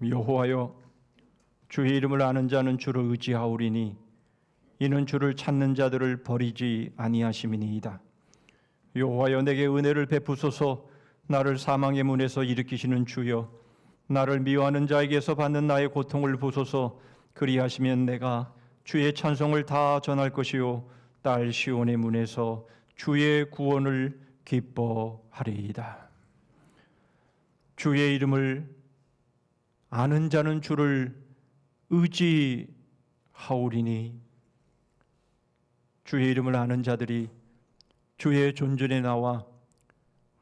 여호와여, 주의 이름을 아는 자는 주를 의지하오리니 이는 주를 찾는 자들을 버리지 아니하심이니이다. 여호와여, 내게 은혜를 베푸소서. 나를 사망의 문에서 일으키시는 주여, 나를 미워하는 자에게서 받는 나의 고통을 보소서. 그리하시면 내가 주의 찬송을 다 전할 것이요 딸 시온의 문에서 주의 구원을 기뻐하리이다. 주의 이름을 아는 자는 주를 의지하오리니, 주의 이름을 아는 자들이 주의 존전에 나와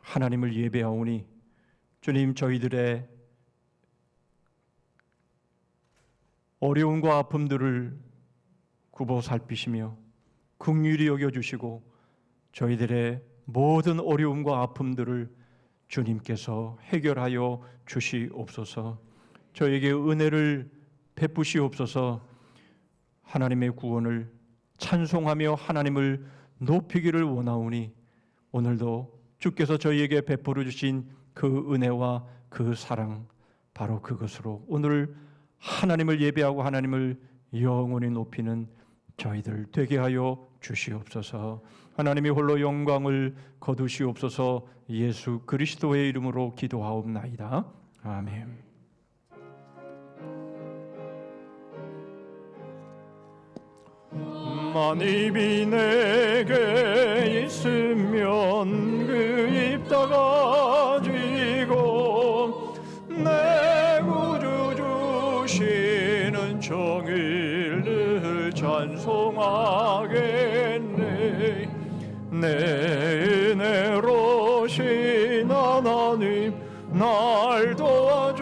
하나님을 예배하오니, 주님, 저희들의 어려움과 아픔들을 굽어 살피시며 긍휼히 여겨주시고 저희들의 모든 어려움과 아픔들을 주님께서 해결하여 주시옵소서. 저에게 은혜를 베푸시옵소서. 하나님의 구원을 찬송하며 하나님을 높이기를 원하오니 오늘도 주께서 저희에게 베풀어 주신 그 은혜와 그 사랑, 바로 그것으로 오늘 하나님을 예배하고 하나님을 영원히 높이는 저희들 되게 하여 주시옵소서. 하나님이 홀로 영광을 거두시옵소서. 예수 그리스도의 이름으로 기도하옵나이다. 아멘. 만입이 내게 있으면 그 입 다가지고 내 구주 주시는 정의를 찬송하겠네. 내 은혜로신 하나님 날 도와주시고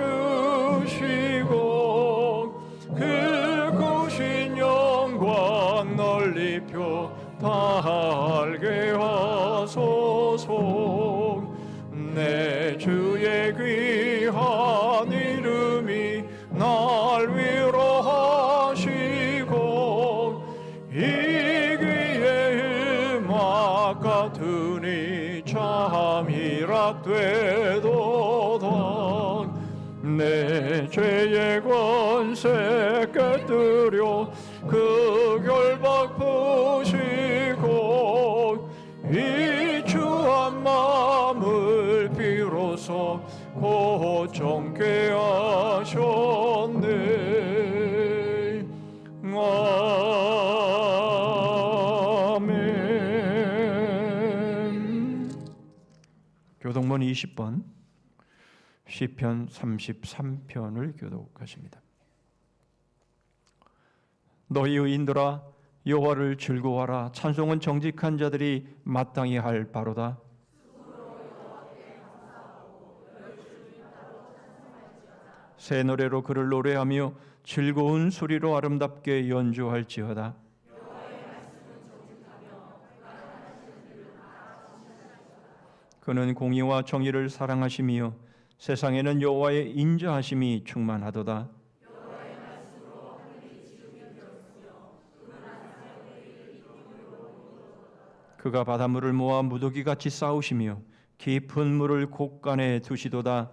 그 크신 영광 널리 펴달게 하소서. 내 주의 귀한 이름이 날 위로하시고 이 귀의 음악 같으니 참 희락되도다. 내 죄의 권세 깨뜨려 그 결박 푸시고 이 주한 마음을 비로소 고정케 하셨네. 아멘. 교동문 20번 시편 33편을 교독하십니다. 너희 의인들아, 여호와를 즐거워하라. 찬송은 정직한 자들이 마땅히 할 바로다. 새 노래로 그를 노래하며 즐거운 소리로 아름답게 연주할지어다. 그는 공의와 정의를 사랑하시며 세상에는 여호와의 인자하심이 충만하도다. 그가 바닷물을 모아 무더기같이 쌓으시며 깊은 물을 곳간에 두시도다.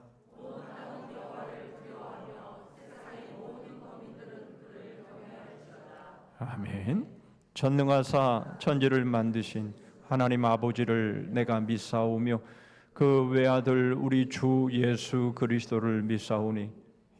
아멘. 전능하사 천지를 만드신 하나님 아버지를 내가 믿사오며 그 외아들 우리 주 예수 그리스도를 믿사오니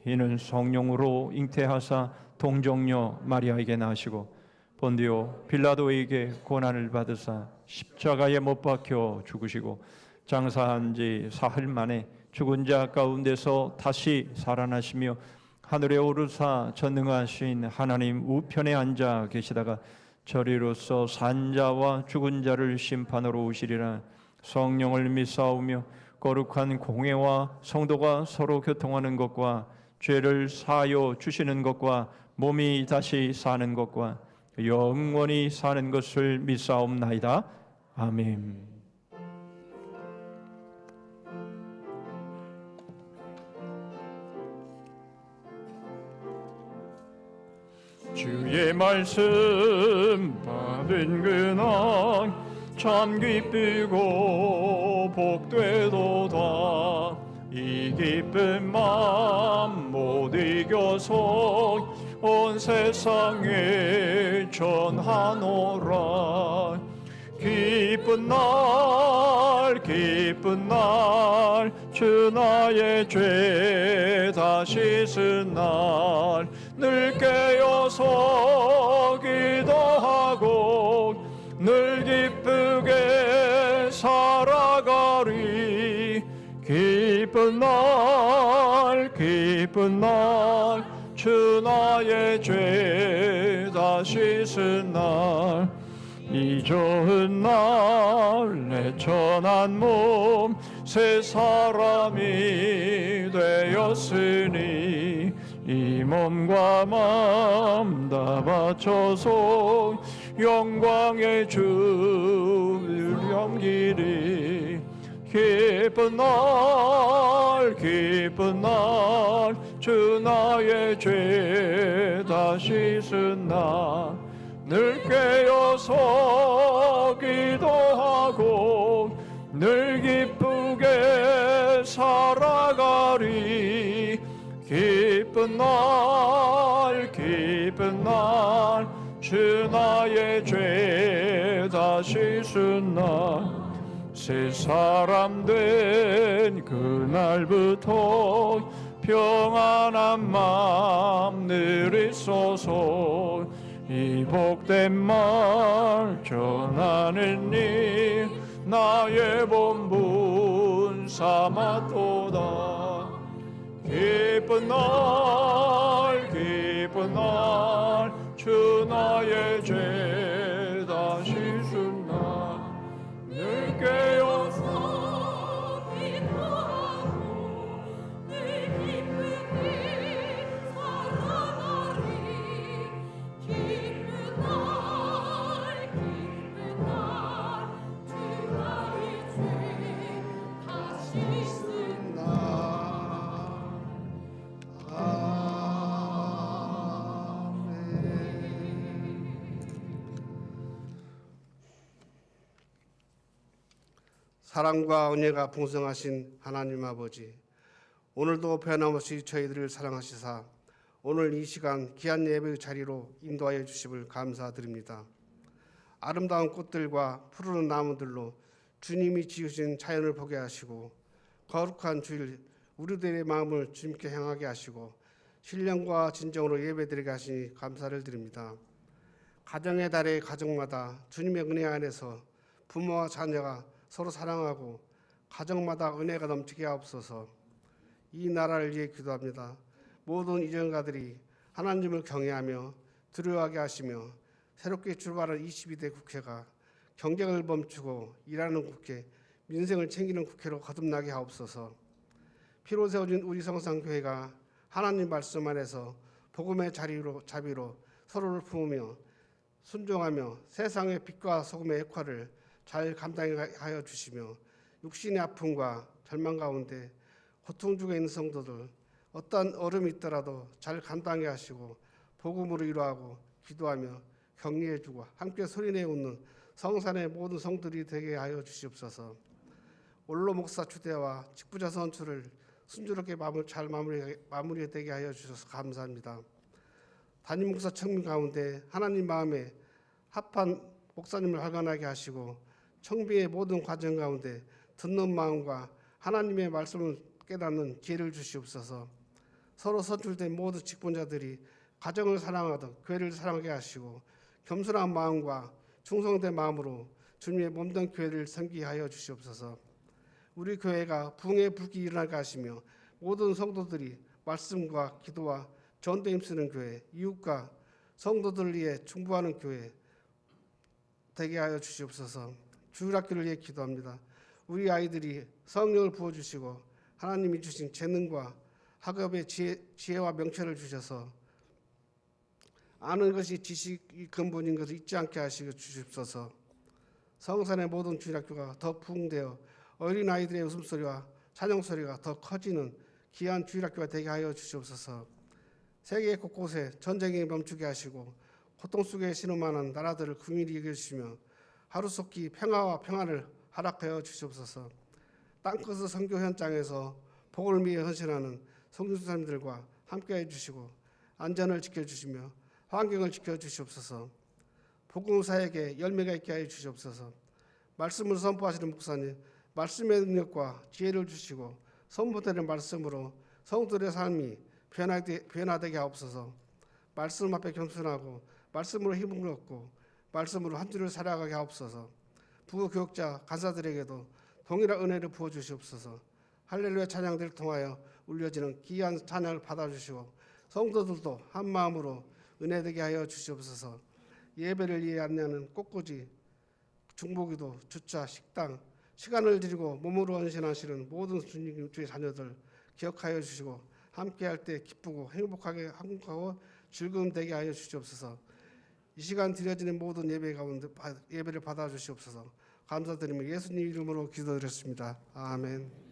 이는 성령으로 잉태하사 동정녀 마리아에게 나시고 본디오 빌라도에게 고난을 받으사 십자가에 못 박혀 죽으시고 장사한 지 사흘 만에 죽은 자 가운데서 다시 살아나시며 하늘에 오르사 전능하신 하나님 우편에 앉아 계시다가 저리로서 산자와 죽은 자를 심판하러 오시리라. 성령을 믿사오며 거룩한 공회와 성도가 서로 교통하는 것과 죄를 사하여 주시는 것과 몸이 다시 사는 것과 영원히 사는 것을 믿사옵나이다. 아멘. 주의 말씀 받은 그날 참 기쁘고 복되도다. 이 기쁜 마음 모두 되어서 온 세상에 전하노라. 기쁜 날 기쁜 날 주 나의 죄 다 씻은 날 늘 깨어서 기도하고 늘 기쁘게 살아가리. 기쁜 날 주 나의 죄 다 씻은 날 이 좋은 날 내 천한 몸 새 사람이 되었으니 이 몸과 마음 다 바쳐서 영광의 주를 섬기리. 기쁜 날 주 나의 죄 다 씻은 날 늘 깨어서 기도하고 늘 기쁘게 살아가리. 기쁜 날 주 나의 죄 다 씻은 날 새 사람 된 그날부터 평안한 마음 늘 있어서 이 복된 말 전하는 일 나의 본분 삼았도다. 기쁜 날 주 나의 죄 다 씻은 날 늘 깨어서 기도하고 늘 기쁘게 살아가리. 기쁜 날 주 나의 죄 다 씻은 날. 사랑과 은혜가 풍성하신 하나님 아버지, 오늘도 변함없이 저희들을 사랑하시사 오늘 이 시간 귀한 예배의 자리로 인도하여 주심을 감사드립니다. 아름다운 꽃들과 푸르른 나무들로 주님이 지으신 자연을 보게 하시고 거룩한 주일 우리들의 마음을 주님께 향하게 하시고 신령과 진정으로 예배드리게 하시니 감사를 드립니다. 가정의 달에 가정마다 주님의 은혜 안에서 부모와 자녀가 서로 사랑하고 가정마다 은혜가 넘치게 하옵소서. 이 나라를 위해 기도합니다. 모든 이전가들이 하나님을 경외하며 두려워하게 하시며 새롭게 출발한 22대 국회가 경쟁을 멈추고 일하는 국회, 민생을 챙기는 국회로 거듭나게 하옵소서. 피로 세워진 우리 성산교회가 하나님 말씀 안에서 복음의 자비로 서로를 품으며 순종하며 세상의 빛과 소금의 역할을 잘 감당하여 주시며 육신의 아픔과 절망 가운데 고통 중에 있는 성도들 어떠한 어려움이 있더라도 잘 감당해 하시고 복음으로 위로하고 기도하며 격려해주고 함께 소리내어 웃는 성산의 모든 성들이 되게 하여 주시옵소서. 원로 목사 추대와 직부자 선출을 순조롭게 잘 마무리되게 하여 주셔서 감사합니다. 담임 목사 청민 가운데 하나님 마음에 합한 목사님을 활관하게 하시고 청비의 모든 과정 가운데 듣는 마음과 하나님의 말씀을 깨닫는 기회를 주시옵소서. 서로 선출된 모든 직분자들이 가정을 사랑하듯 교회를 사랑하게 하시고 겸손한 마음과 충성된 마음으로 주님의 몸된 교회를 섬기게 하여 주시옵소서. 우리 교회가 부흥의 불길이 일어나게 하시며 모든 성도들이 말씀과 기도와 전도에 힘쓰는 교회, 이웃과 성도들을 위해 충부하는 교회 되게 하여 주시옵소서. 주일학교를 위해 기도합니다. 우리 아이들이 성령을 부어주시고 하나님이 주신 재능과 학업의 지혜와 명철을 주셔서 아는 것이 지식이 근본인 것을 잊지 않게 하시고 주시옵소서. 성산의 모든 주일학교가 더 부흥되어 어린아이들의 웃음소리와 찬양소리가 더 커지는 귀한 주일학교가 되게 하여 주시옵소서. 세계 곳곳에 전쟁이 멈추게 하시고 고통 속에 신음하는 나라들을 긍휼히 여겨주시며 하루속히 평화와 평안을 허락하여 주시옵소서. 땅끝의 선교 현장에서 복을 위해 헌신하는 성교사님들과 함께해 주시고 안전을 지켜주시며 환경을 지켜주시옵소서. 복음사에게 열매가 있게 하여 주시옵소서. 말씀을 선포하시는 목사님, 말씀의 능력과 지혜를 주시고 선포되는 말씀으로 성도들의 삶이 변화되게 하옵소서. 말씀 앞에 겸손하고 말씀으로 힘을 얻고 말씀으로 한 주를 살아가게 하옵소서. 부교육자 간사들에게도 동일한 은혜를 부어주시옵소서. 할렐루야 찬양들을 통하여 울려지는 귀한 찬양을 받아주시고 성도들도 한 마음으로 은혜되게 하여 주시옵소서. 예배를 위해 안내하는 꽃꽂이, 중보기도, 주차, 식당, 시간을 드리고 몸으로 헌신하시는 모든 주의 자녀들 기억하여 주시고 함께할 때 기쁘고 행복하게 한국하고 즐거움 되게 하여 주시옵소서. 이 시간 드려지는 모든 예배 가운데 예배를 받아 주시옵소서. 감사드리며 예수님 이름으로 기도드렸습니다. 아멘.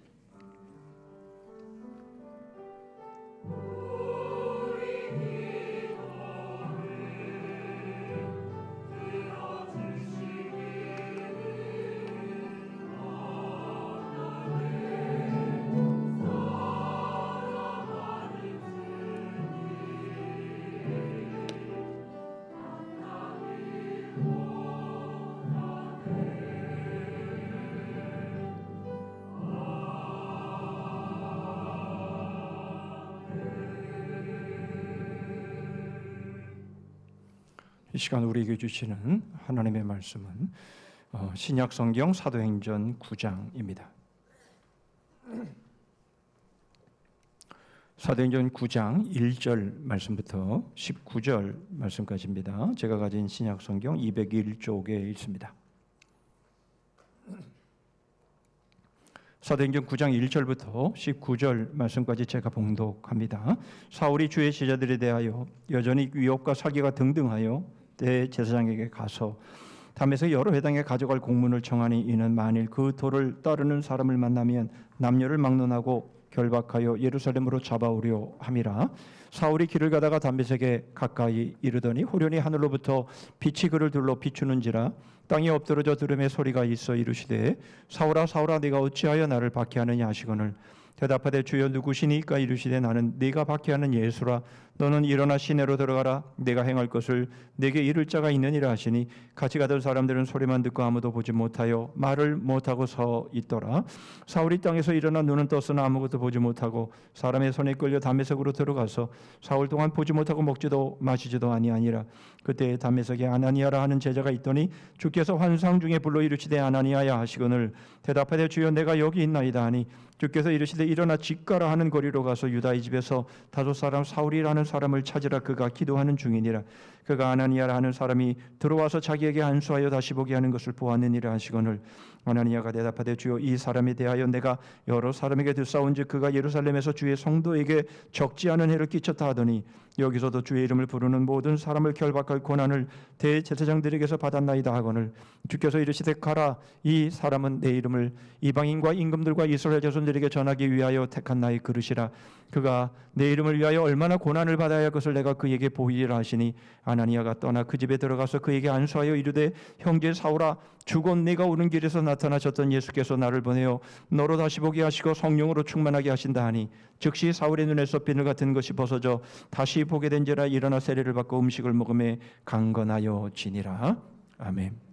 이 시간 우리에게 주시는 하나님의 말씀은 신약성경 사도행전 9장입니다. 사도행전 9장 1절 말씀부터 19절 말씀까지입니다. 제가 가진 신약성경 201쪽에 있습니다. 사도행전 9장 1절부터 19절 말씀까지 제가 봉독합니다. 사울이 주의 제자들에 대하여 여전히 위협과 사기가 등등하여 대제사장에게 가서 담에서 여러 회당에 가져갈 공문을 청하니 이는 만일 그 도를 따르는 사람을 만나면 남녀를 막론하고 결박하여 예루살렘으로 잡아오려 함이라. 사울이 길을 가다가 담메색에 가까이 이르더니 호련히 하늘로부터 빛이 그를 둘러 비추는지라. 땅에 엎드러져 들음에 소리가 있어 이르시되 사울아 사울아 네가 어찌하여 나를 박해하느냐 하시거늘 대답하되 주여 누구시니까 이르시되 나는 네가 박해하는 예수라. 너는 일어나 시내로 들어가라. 내가 행할 것을 내게 이를 자가 있느니라 하시니 같이 가던 사람들은 소리만 듣고 아무도 보지 못하여 말을 못하고 서 있더라. 사울이 땅에서 일어나 눈은 떴으나 아무것도 보지 못하고 사람의 손에 끌려 담메색으로 들어가서 사흘 동안 보지 못하고 먹지도 마시지도 아니하니라. 그때 담메색에 아나니아라 하는 제자가 있더니 주께서 환상 중에 불러 이르시되 아나니아야 하시거늘 대답하되 주여 내가 여기 있나이다 하니 주께서 이르시되 일어나 집가라 하는 거리로 가서 유다의 집에서 다섯 사람 사울이라는 사람을 찾으라. 그가 기도하는 중이니라. 그가 아나니아라 하는 사람이 들어와서 자기에게 안수하여 다시 보게 하는 것을 보았느니라 하시거늘 아나니아가 대답하되 주여 이 사람에 대하여 내가 여러 사람에게 듣사온즉 그가 예루살렘에서 주의 성도에게 적지 않은 해를 끼쳤다 하더니 여기서도 주의 이름을 부르는 모든 사람을 결박할 권한을 대제사장들에게서 받았나이다 하거늘 주께서 이르시되 가라. 이 사람은 내 이름을 이방인과 임금들과 이스라엘 자손들에게 전하기 위하여 택한 나의 그릇이라. 그가 내 이름을 위하여 얼마나 고난을 받아야 할 것을 내가 그에게 보이리라 하시니 아나니아가 떠나 그 집에 들어가서 그에게 안수하여 이르되 형제 사울아 주곧 네가 오는 길에서 나타나셨던 예수께서 나를 보내어 너로 다시 보게 하시고 성령으로 충만하게 하신다 하니 즉시 사울의 눈에서 비늘 같은 것이 벗어져 다시 보게 된지라. 일어나 세례를 받고 음식을 먹음에 강건하여 지니라. 아멘.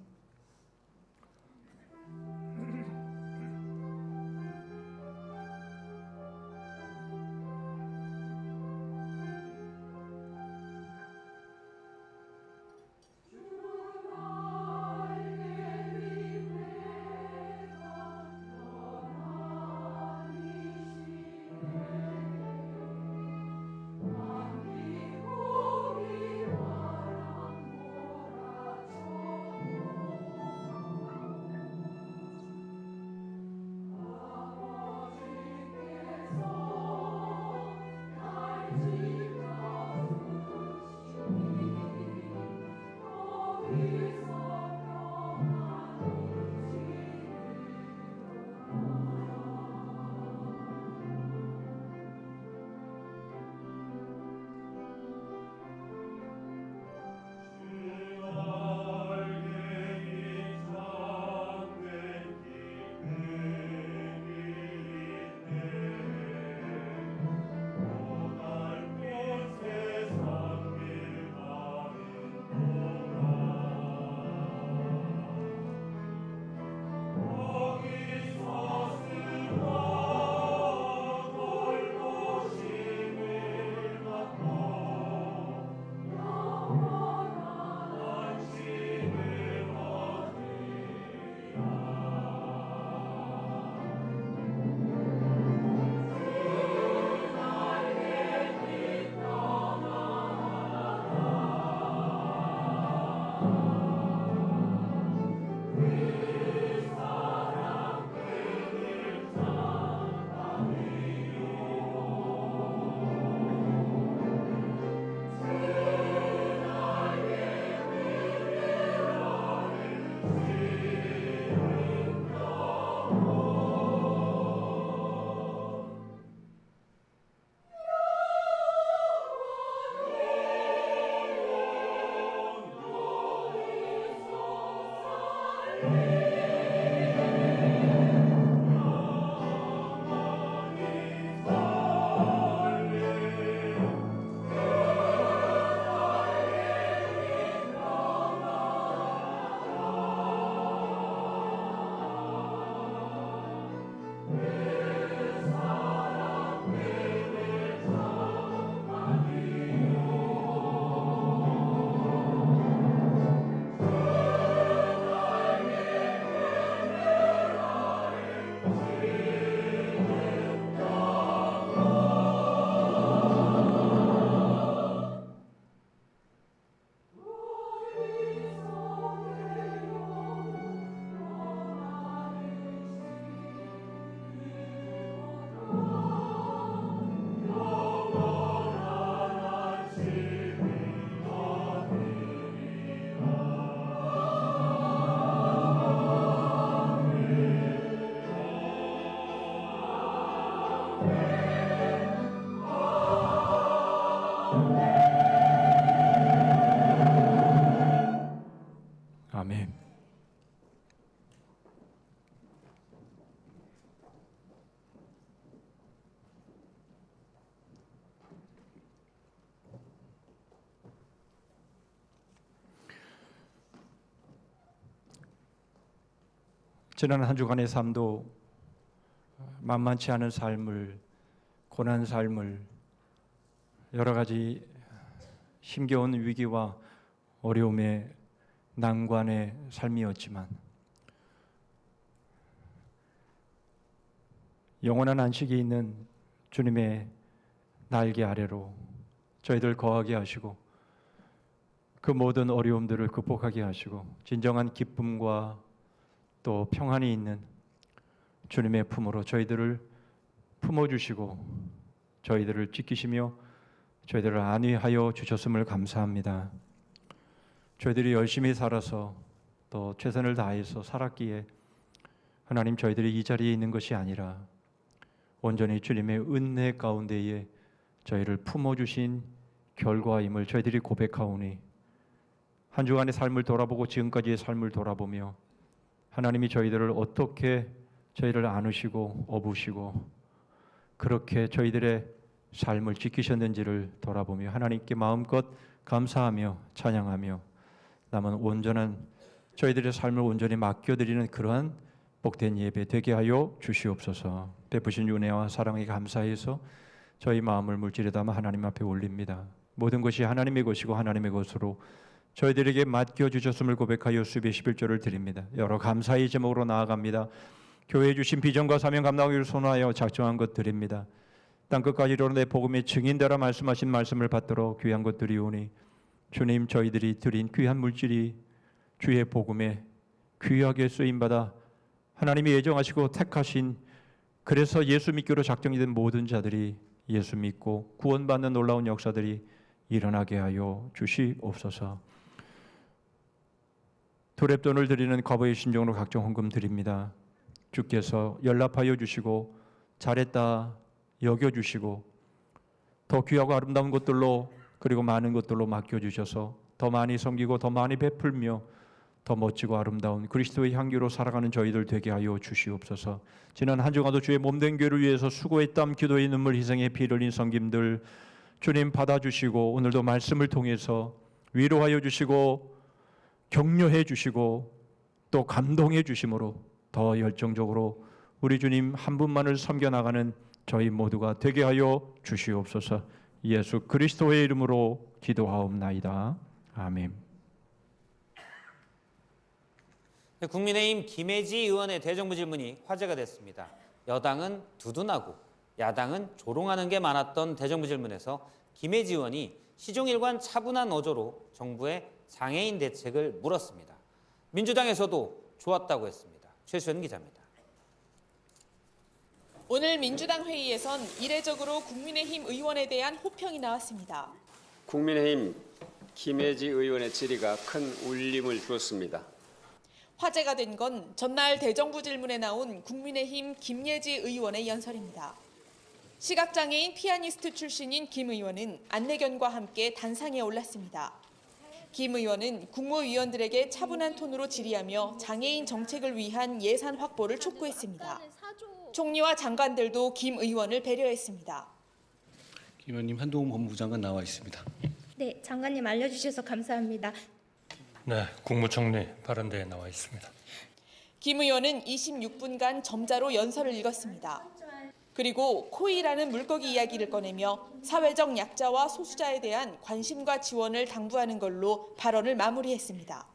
지난 한 주간의 삶도 만만치 않은 삶을, 고난 삶을, 여러 가지 힘겨운 위기와 어려움의 난관의 삶이었지만 영원한 안식이 있는 주님의 날개 아래로 저희들 거하게 하시고 그 모든 어려움들을 극복하게 하시고 진정한 기쁨과 또 평안이 있는 주님의 품으로 저희들을 품어주시고 저희들을 지키시며 저희들을 안위하여 주셨음을 감사합니다. 저희들이 열심히 살아서 또 최선을 다해서 살았기에 하나님 저희들이 이 자리에 있는 것이 아니라 온전히 주님의 은혜 가운데에 저희를 품어주신 결과임을 저희들이 고백하오니 한 주간의 삶을 돌아보고 지금까지의 삶을 돌아보며 하나님이 저희들을 어떻게 저희를 안으시고 업으시고 그렇게 저희들의 삶을 지키셨는지를 돌아보며 하나님께 마음껏 감사하며 찬양하며 남은 온전한 저희들의 삶을 온전히 맡겨드리는 그러한 복된 예배 되게 하여 주시옵소서. 베푸신 은혜와 사랑에 감사해서 저희 마음을 물질에 담아 하나님 앞에 올립니다. 모든 것이 하나님의 것이고 하나님의 것으로 저희들에게 맡겨주셨음을 고백하여 수배 11조를 드립니다. 여러 감사의 제목으로 나아갑니다. 교회에 주신 비전과 사명 감당하기를 소원하여 작정한 것 드립니다. 땅끝까지 이르러 내 복음의 증인되라 말씀하신 말씀을 받들어 귀한 것 드리오니 주님 저희들이 드린 귀한 물질이 주의 복음에 귀하게 쓰임받아 하나님이 예정하시고 택하신 그래서 예수 믿기로 작정이 된 모든 자들이 예수 믿고 구원받는 놀라운 역사들이 일어나게 하여 주시옵소서. 두렙돈을 드리는 과부의 신정으로 각종 헌금 드립니다. 주께서 연락하여 주시고 잘했다 여겨주시고 더 귀하고 아름다운 것들로 그리고 많은 것들로 맡겨주셔서 더 많이 섬기고 더 많이 베풀며 더 멋지고 아름다운 그리스도의 향기로 살아가는 저희들 되게 하여 주시옵소서. 지난 한 주간도 주의 몸된 교회를 위해서 수고의 땀, 기도의 눈물, 희생의 피 흘린 성김들 주님 받아주시고 오늘도 말씀을 통해서 위로하여 주시고 격려해 주시고 또 감동해 주심으로 더 열정적으로 우리 주님 한 분만을 섬겨나가는 저희 모두가 되게 하여 주시옵소서. 예수 그리스도의 이름으로 기도하옵나이다. 아멘. 국민의힘 김혜지 의원의 대정부 질문이 화제가 됐습니다. 여당은 두둔하고 야당은 조롱하는 게 많았던 대정부 질문에서 김혜지 의원이 시종일관 차분한 어조로 정부의 장애인 대책을 물었습니다. 민주당에서도 좋았다고 했습니다. 최수연 기자입니다. 오늘 민주당 회의에선 이례적으로 국민의힘 의원에 대한 호평이 나왔습니다. 국민의힘 김혜지 의원의 질의가 큰 울림을 주었습니다. 화제가 된 건 전날 대정부 질문에 나온 국민의힘 김예지 의원의 연설입니다. 시각장애인 피아니스트 출신인 김 의원은 안내견과 함께 단상에 올랐습니다. 김 의원은 국무위원들에게 차분한 톤으로 질의하며 장애인 정책을 위한 예산 확보를 촉구했습니다. 총리와 장관들도 김 의원을 배려했습니다. 김 의원님, 한동훈 법무부 장관 나와 있습니다. 네, 장관님 알려주셔서 감사합니다. 네, 국무총리 발언대에 나와 있습니다. 김 의원은 26분간 점자로 연설을 읽었습니다. 그리고 코이라는 물고기 이야기를 꺼내며 사회적 약자와 소수자에 대한 관심과 지원을 당부하는 걸로 발언을 마무리했습니다.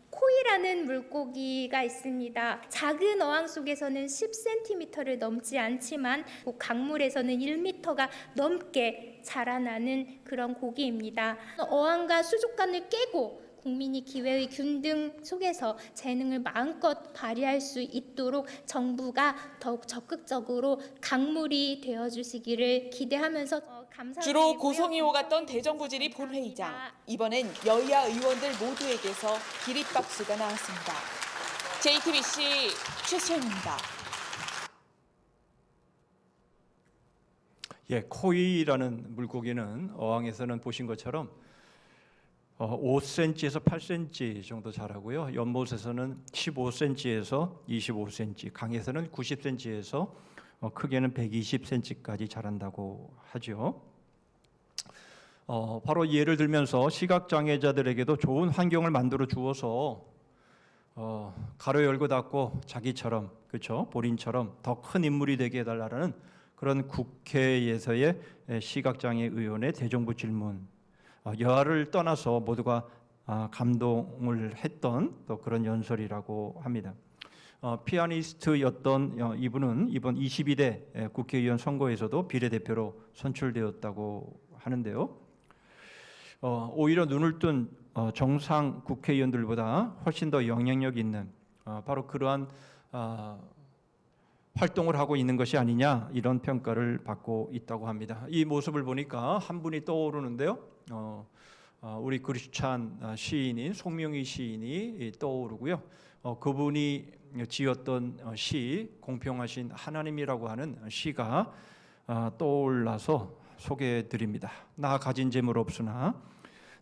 코이라는 물고기가 있습니다. 작은 어항 속에서는 10cm를 넘지 않지만 강물에서는 1m가 넘게 자라나는 그런 고기입니다. 어항과 수족관을 깨고 국민이 기회의 균등 속에서 재능을 마음껏 발휘할 수 있도록 정부가 더욱 적극적으로 강물이 되어주시기를 기대하면서 감사드리고요. 주로 고성이 오갔던 대정부 질의 본회의장. 이번엔 여야 의원들 모두에게서 기립박수가 나왔습니다. JTBC 최수연입니다. 코이라는 물고기는 어항에서는 보신 것처럼 5cm에서 8cm 정도 자라고요. 연못에서는 15cm에서 25cm, 강에서는 90cm에서 크게는 120cm까지 자란다고 하죠. 바로 예를 들면서 시각장애자들에게도 좋은 환경을 만들어 주어서 가로 열고 닫고 자기처럼, 그렇죠? 본인처럼 더 큰 인물이 되게 해달라는 그런 국회에서의 시각장애 의원의 대정부 질문, 여하를 떠나서 모두가 감동을 했던 또 그런 연설이라고 합니다. 피아니스트였던 이분은 이번 22대 국회의원 선거에서도 비례대표로 선출되었다고 하는데요. 오히려 눈을 뜬 정상 국회의원들보다 훨씬 더 영향력 있는 바로 그러한 활동을 하고 있는 것이 아니냐, 이런 평가를 받고 있다고 합니다. 이 모습을 보니까 한 분이 떠오르는데요. 우리 그리스찬 시인인 송명희 시인이 떠오르고요. 그분이 지었던 시 공평하신 하나님이라고 하는 시가 떠올라서 소개해 드립니다. 나 가진 재물 없으나,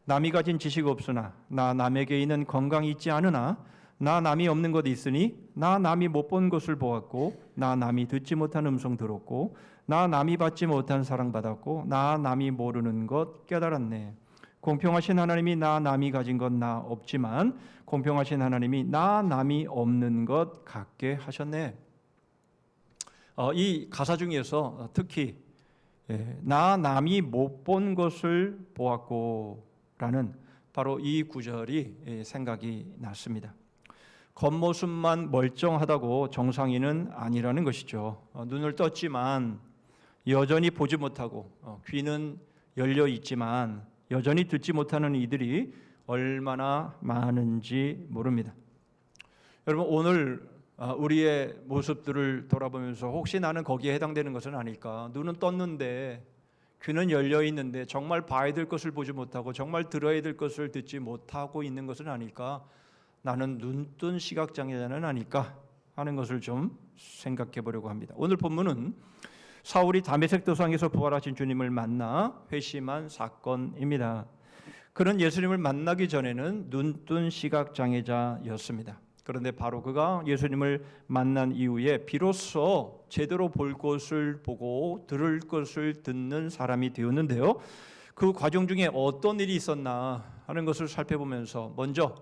남이 가진 지식 없으나, 나 남에게 있는 건강이 있지 않으나, 나 남이 없는 것 있으니, 나 남이 못 본 것을 보았고, 나 남이 듣지 못한 음성 들었고, 나 남이 받지 못한 사랑 받았고, 나 남이 모르는 것 깨달았네. 공평하신 하나님이 나 남이 가진 것 나 없지만 공평하신 하나님이 나 남이 없는 것 갖게 하셨네. 이 가사 중에서 특히 나 남이 못 본 것을 보았고 라는 바로 이 구절이 생각이 났습니다. 겉모습만 멀쩡하다고 정상인은 아니라는 것이죠. 눈을 떴지만 여전히 보지 못하고, 귀는 열려 있지만 여전히 듣지 못하는 이들이 얼마나 많은지 모릅니다. 여러분, 오늘 우리의 모습들을 돌아보면서 혹시 나는 거기에 해당되는 것은 아닐까? 눈은 떴는데, 귀는 열려 있는데 정말 봐야 될 것을 보지 못하고 정말 들어야 될 것을 듣지 못하고 있는 것은 아닐까? 나는 눈뜬 시각장애자는 아닐까 하는 것을 좀 생각해 보려고 합니다. 오늘 본문은 사울이 다메섹 도상에서 부활하신 주님을 만나 회심한 사건입니다. 그는 예수님을 만나기 전에는 눈뜬 시각장애자였습니다. 그런데 바로 그가 예수님을 만난 이후에 비로소 제대로 볼 것을 보고 들을 것을 듣는 사람이 되었는데요. 그 과정 중에 어떤 일이 있었나 하는 것을 살펴보면서, 먼저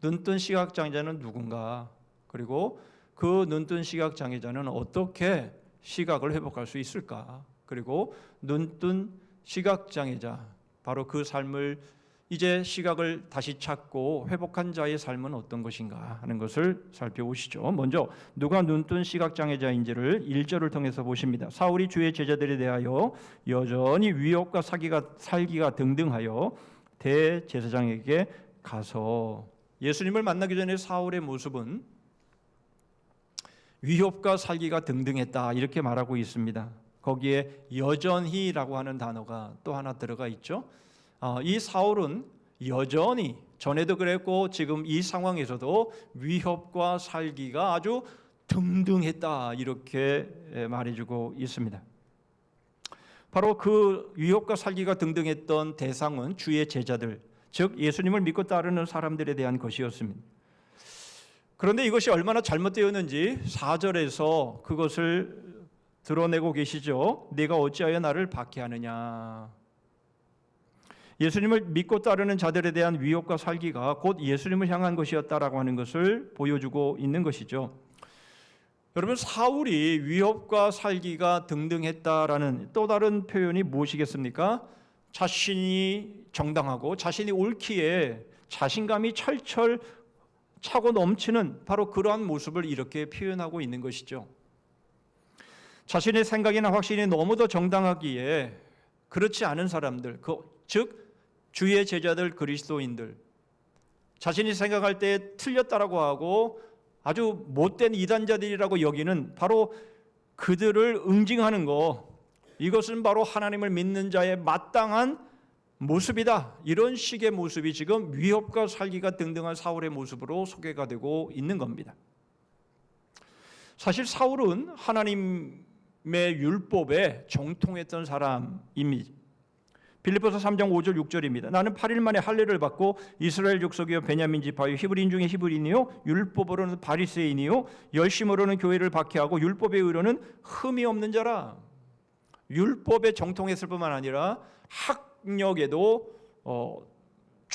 눈뜬 시각장애자는 누군가, 그리고 그 눈뜬 시각장애자는 어떻게 시각을 회복할 수 있을까, 그리고 눈뜬 시각장애자, 바로 그 삶을 이제 시각을 다시 찾고 회복한 자의 삶은 어떤 것인가 하는 것을 살펴보시죠. 먼저 누가 눈뜬 시각장애자인지를 1절을 통해서 보십니다. 사울이 주의 제자들에 대하여 여전히 위협과 살기가 등등하여 대제사장에게 가서, 예수님을 만나기 전에 사울의 모습은 위협과 살기가 등등했다, 이렇게 말하고 있습니다. 거기에 여전히라고 하는 단어가 또 하나 들어가 있죠. 이 사울은 여전히, 전에도 그랬고 지금 이 상황에서도 위협과 살기가 아주 등등했다, 이렇게 말해주고 있습니다. 바로 그 위협과 살기가 등등했던 대상은 주의 제자들, 즉 예수님을 믿고 따르는 사람들에 대한 것이었습니다. 그런데 이것이 얼마나 잘못되었는지 4절에서 그것을 드러내고 계시죠. 네가 어찌하여 나를 박해하느냐. 예수님을 믿고 따르는 자들에 대한 위협과 살기가 곧 예수님을 향한 것이었다라고 하는 것을 보여주고 있는 것이죠. 여러분, 사울이 위협과 살기가 등등했다라는 또 다른 표현이 무엇이겠습니까? 자신이 정당하고 자신이 옳기에 자신감이 철철 차고 넘치는 바로 그러한 모습을 이렇게 표현하고 있는 것이죠. 자신의 생각이나 확신이 너무도 정당하기에 그렇지 않은 사람들, 즉 주의 제자들 그리스도인들, 자신이 생각할 때 틀렸다라고 하고 아주 못된 이단자들이라고 여기는 바로 그들을 응징하는 것, 이것은 바로 하나님을 믿는 자의 마땅한 모습이다. 이런 식의 모습이 지금 위협과 살기가 등등한 사울의 모습으로 소개가 되고 있는 겁니다. 사실 사울은 하나님의 율법에 정통했던 사람입니다. 빌립보서 3장 5절 6절입니다. 나는 8일 만에 할례를 받고 이스라엘 족속이요 베냐민 지파요 히브리인 중에 히브리인이요 율법으로는 바리새인이요 열심으로는 교회를 박해하고 율법의 의로는 흠이 없는 자라. 율법에 정통했을 뿐만 아니라 학력에도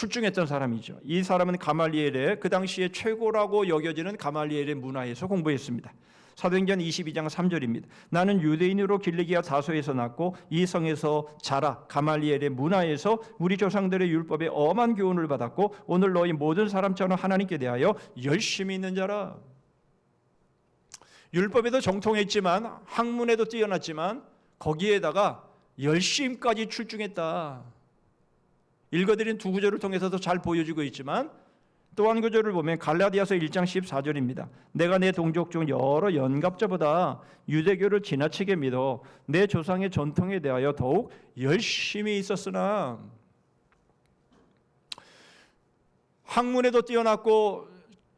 출중했던 사람이죠. 이 사람은 가말리엘의 그 당시에 최고라고 여겨지는 가말리엘의 문화에서 공부했습니다. 사도행전 22장 3절입니다. 나는 유대인으로 길리기아 다소에서 났고 이 성에서 자라 가말리엘의 문화에서 우리 조상들의 율법에 엄한 교훈을 받았고 오늘 너희 모든 사람처럼 하나님께 대하여 열심히 있는 자라. 율법에도 정통했지만 학문에도 뛰어났지만 거기에다가 열심까지 출중했다. 읽어드린 두 구절을 통해서도 잘 보여주고 있지만 또 한 구절을 보면 갈라디아서 1장 14절입니다. 내가 내 동족 중 여러 연갑자보다 유대교를 지나치게 믿어 내 조상의 전통에 대하여 더욱 열심히 있었으나. 학문에도 뛰어났고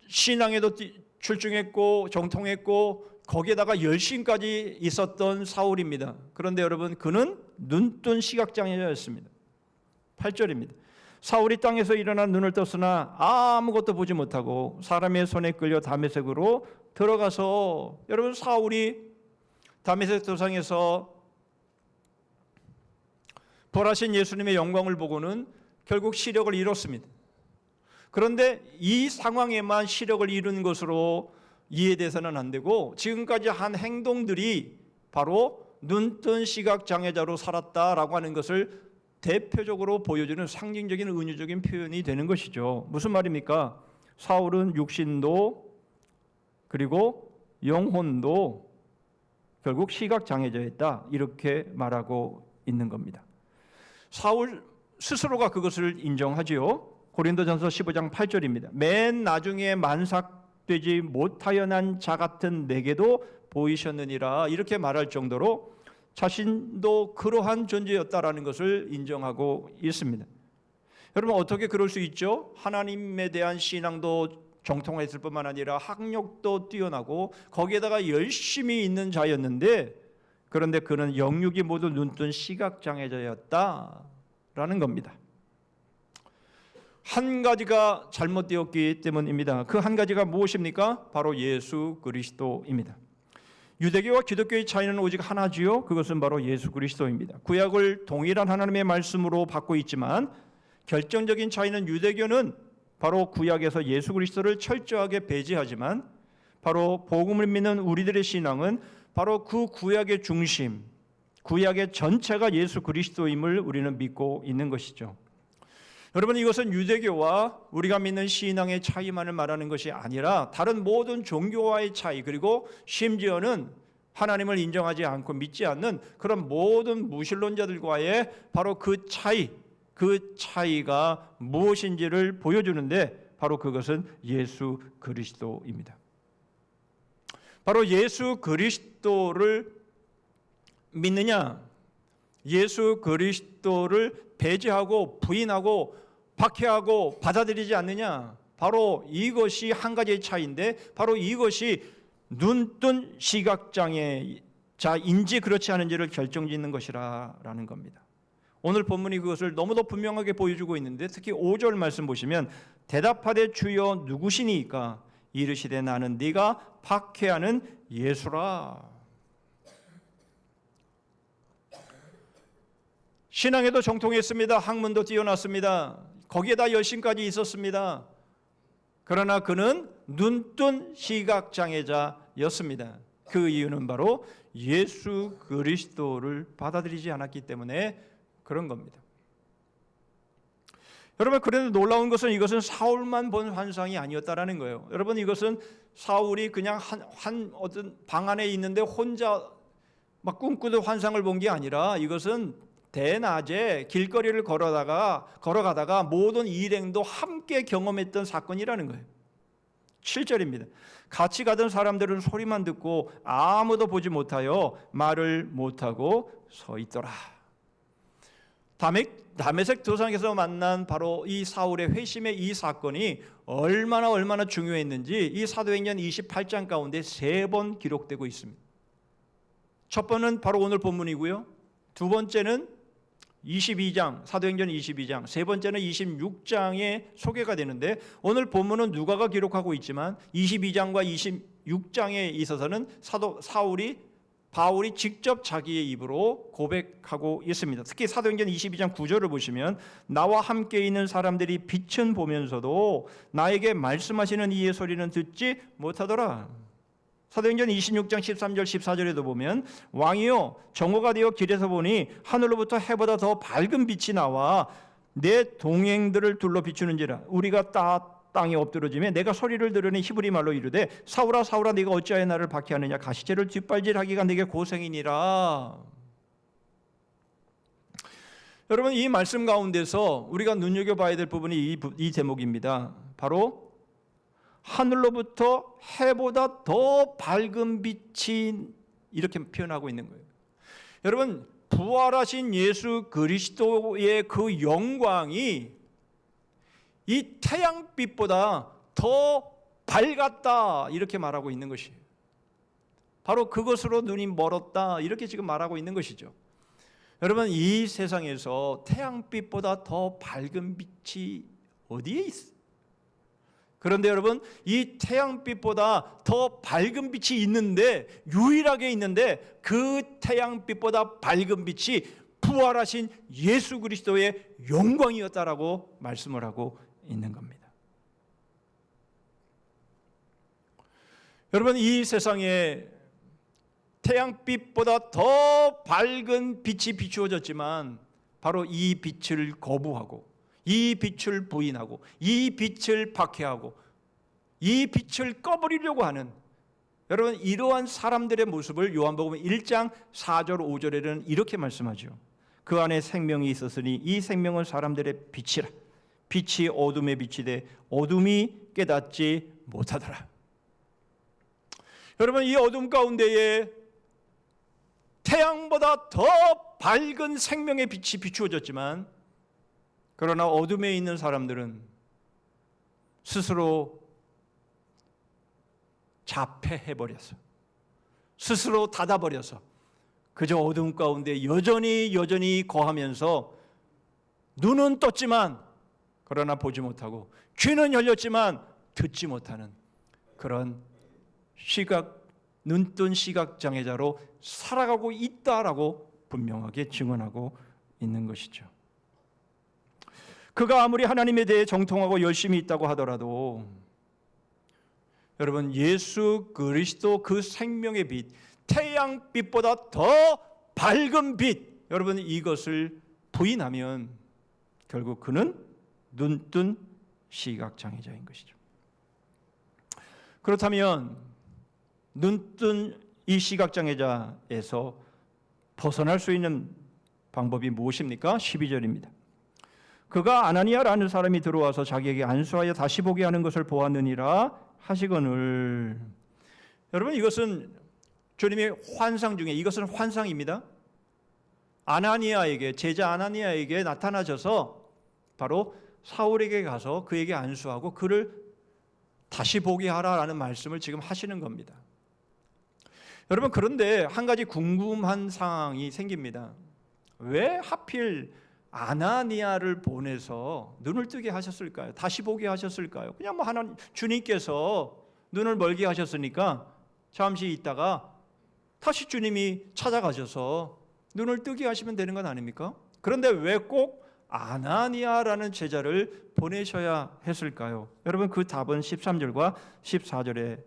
신앙에도 출중했고 정통했고 거기에다가 열심까지 있었던 사울입니다. 그런데 여러분 그는 눈뜬 시각장애자였습니다. 8절입니다. 사울이 땅에서 일어나 눈을 떴으나 아무것도 보지 못하고 사람의 손에 끌려 다메섹으로 들어가서, 여러분 사울이 다메섹 도상에서 벌하신 예수님의 영광을 보고는 결국 시력을 잃었습니다. 그런데 이 상황에만 시력을 잃은 것으로 이해돼서는 안 되고 지금까지 한 행동들이 바로 눈뜬 시각장애자로 살았다라고 하는 것을 대표적으로 보여주는 상징적인 은유적인 표현이 되는 것이죠. 무슨 말입니까? 사울은 육신도 그리고 영혼도 결국 시각장애자였다, 이렇게 말하고 있는 겁니다. 사울 스스로가 그것을 인정하지요. 고린도전서 15장 8절입니다. 맨 나중에 만삭되지 못하여 난 자 같은 내게도 보이셨느니라, 이렇게 말할 정도로 자신도 그러한 존재였다라는 것을 인정하고 있습니다. 여러분 어떻게 그럴 수 있죠? 하나님에 대한 신앙도 정통했을 뿐만 아니라 학력도 뛰어나고 거기에다가 열심히 있는 자였는데, 그런데 그는 영육이 모두 눈뜬 시각장애자였다라는 겁니다. 한 가지가 잘못되었기 때문입니다. 그 한 가지가 무엇입니까? 바로 예수 그리스도입니다. 유대교와 기독교의 차이는 오직 하나지요. 그것은 바로 예수 그리스도입니다. 구약을 동일한 하나님의 말씀으로 받고 있지만 결정적인 차이는 유대교는 바로 구약에서 예수 그리스도를 철저하게 배제하지만 바로 복음을 믿는 우리들의 신앙은 바로 그 구약의 중심, 구약의 전체가 예수 그리스도임을 우리는 믿고 있는 것이죠. 여러분 이것은 유대교와 우리가 믿는 신앙의 차이만을 말하는 것이 아니라 다른 모든 종교와의 차이, 그리고 심지어는 하나님을 인정하지 않고 믿지 않는 그런 모든 무신론자들과의 바로 그 차이가 무엇인지를 보여주는데 바로 그것은 예수 그리스도입니다. 바로 예수 그리스도를 믿느냐, 예수 그리스도를 배제하고 부인하고 박해하고 받아들이지 않느냐, 바로 이것이 한 가지의 차이인데 바로 이것이 눈뜬 시각장애자인지 그렇지 않은지를 결정짓는 것이라는 겁니다. 오늘 본문이 그것을 너무도 분명하게 보여주고 있는데 특히 5절 말씀 보시면 대답하되 주여 누구시니까 이르시되 나는 네가 박해하는 예수라. 신앙에도 정통했습니다. 학문도 뛰어났습니다. 거기에다 열심까지 있었습니다. 그러나 그는 눈뜬 시각장애자였습니다. 그 이유는 바로 예수 그리스도를 받아들이지 않았기 때문에 그런 겁니다. 여러분 그런데 놀라운 것은 이것은 사울만 본 환상이 아니었다라는 거예요. 여러분 이것은 사울이 그냥 한 어떤 방 안에 있는데 혼자 막 꿈꾸던 환상을 본 게 아니라 이것은 대낮에 길거리를 걸어가다가 모든 일행도 함께 경험했던 사건이라는 거예요. 7절입니다. 같이 가던 사람들은 소리만 듣고 아무도 보지 못하여 말을 못하고 서 있더라. 다메섹 도상에서 만난 바로 이 사울의 회심의 이 사건이 얼마나 중요했는지 이 사도행전 28장 가운데 3번 기록되고 있습니다. 첫 번은 바로 오늘 본문이고요. 두 번째는 22장, 사도행전 22장, 세 번째는 26장에 소개가 되는데 오늘 본문은 누가가 기록하고 있지만 22장과 26장에 있어서는 사울이 바울이 직접 자기의 입으로 고백하고 있습니다. 특히 사도행전 22장 9절을 보시면 나와 함께 있는 사람들이 빛은 보면서도 나에게 말씀하시는 이의 소리는 듣지 못하더라. 사도행전 26장 13절 14절에도 보면 왕이여 정오가 되어 길에서 보니 하늘로부터 해보다 더 밝은 빛이 나와 내 동행들을 둘러 비추는지라. 우리가 땅에 엎드러지며 내가 소리를 들으니 히브리 말로 이르되 사울아 사울아 네가 어찌하여 나를 박해하느냐 가시체를 뒷발질하기가 네게 고생이니라. 여러분 이 말씀 가운데서 우리가 눈여겨봐야 될 부분이 이 대목입니다. 바로 하늘로부터 해보다 더 밝은 빛이 이렇게 표현하고 있는 거예요. 여러분 부활하신 예수 그리스도의 그 영광이 이 태양빛보다 더 밝았다 이렇게 말하고 있는 것이에요. 바로 그것으로 눈이 멀었다 이렇게 지금 말하고 있는 것이죠. 여러분 이 세상에서 태양빛보다 더 밝은 빛이 어디에 있어요? 그런데 여러분 이 태양빛보다 더 밝은 빛이 있는데 유일하게 있는데 그 태양빛보다 밝은 빛이 부활하신 예수 그리스도의 영광이었다라고 말씀을 하고 있는 겁니다. 여러분 이 세상에 태양빛보다 더 밝은 빛이 비추어졌지만 바로 이 빛을 거부하고 이 빛을 부인하고 이 빛을 박해하고 이 빛을 꺼버리려고 하는 여러분 이러한 사람들의 모습을 요한복음 1장 4절 5절에는 이렇게 말씀하죠. 그 안에 생명이 있었으니 이 생명은 사람들의 빛이라. 빛이 어둠에 비치되 어둠이 깨닫지 못하더라. 여러분 이 어둠 가운데에 태양보다 더 밝은 생명의 빛이 비추어졌지만 그러나 어둠에 있는 사람들은 스스로 자폐해버려서 스스로 닫아버려서 그저 어둠 가운데 여전히 거하면서 눈은 떴지만 그러나 보지 못하고 귀는 열렸지만 듣지 못하는 그런 눈뜬 시각장애자로 살아가고 있다라고 분명하게 증언하고 있는 것이죠. 그가 아무리 하나님에 대해 정통하고 열심히 있다고 하더라도 여러분 예수 그리스도 그 생명의 빛 태양빛보다 더 밝은 빛 여러분 이것을 부인하면 결국 그는 눈뜬 시각장애자인 것이죠. 그렇다면 눈뜬 이 시각장애자에서 벗어날 수 있는 방법이 무엇입니까? 12절입니다. 그가 아나니아라는 사람이 들어와서 자기에게 안수하여 다시 보게 하는 것을 보았느니라 하시거늘. 여러분 이것은 주님의 환상 중에 이것은 환상입니다. 아나니아에게 제자 아나니아에게 나타나셔서 바로 사울에게 가서 그에게 안수하고 그를 다시 보게 하라라는 말씀을 지금 하시는 겁니다. 여러분 그런데 한 가지 궁금한 상황이 생깁니다. 왜 하필 아나니아를 보내서 눈을 뜨게 하셨을까요? 다시 보게 하셨을까요? 그냥 뭐 하나님 주님께서 눈을 멀게 하셨으니까 잠시 있다가 다시 주님이 찾아가셔서 눈을 뜨게 하시면 되는 건 아닙니까? 그런데 왜 꼭 아나니아라는 제자를 보내셔야 했을까요? 여러분 그 답은 13절과 14절에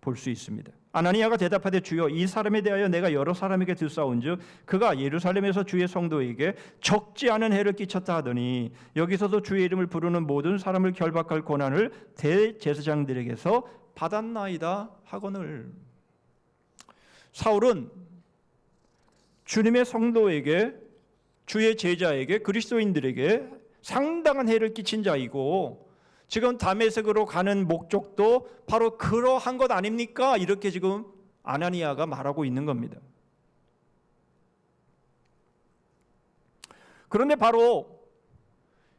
볼 수 있습니다. 아나니아가 대답하되 주여 이 사람에 대하여 내가 여러 사람에게 듣사온즉 그가 예루살렘에서 주의 성도에게 적지 않은 해를 끼쳤다 하더니 여기서도 주의 이름을 부르는 모든 사람을 결박할 권한을 대제사장들에게서 받았나이다 하거늘. 사울은 주님의 성도에게 주의 제자에게 그리스도인들에게 상당한 해를 끼친 자이고 지금 다메섹으로 가는 목적도 바로 그러한 것 아닙니까? 이렇게 지금 아나니아가 말하고 있는 겁니다. 그런데 바로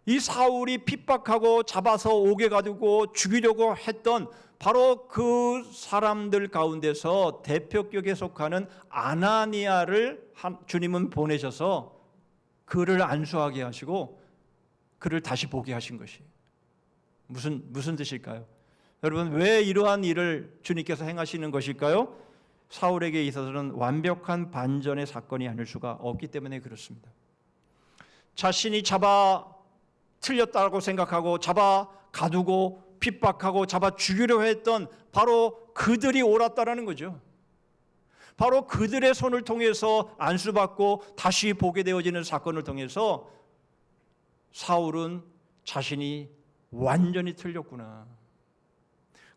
이 사울이 핍박하고 잡아서 옥에 가두고 죽이려고 했던 바로 그 사람들 가운데서 대표격에 속하는 아나니아를 주님은 보내셔서 그를 안수하게 하시고 그를 다시 보게 하신 것이에요. 무슨 뜻일까요? 여러분 왜 이러한 일을 주님께서 행하시는 것일까요? 사울에게 있어서는 완벽한 반전의 사건이 아닐 수가 없기 때문에 그렇습니다. 자신이 잡아 틀렸다고 생각하고 잡아 가두고 핍박하고 잡아 죽이려 했던 바로 그들이 옳았다라는 거죠. 바로 그들의 손을 통해서 안수받고 다시 보게 되어지는 사건을 통해서 사울은 자신이 완전히 틀렸구나,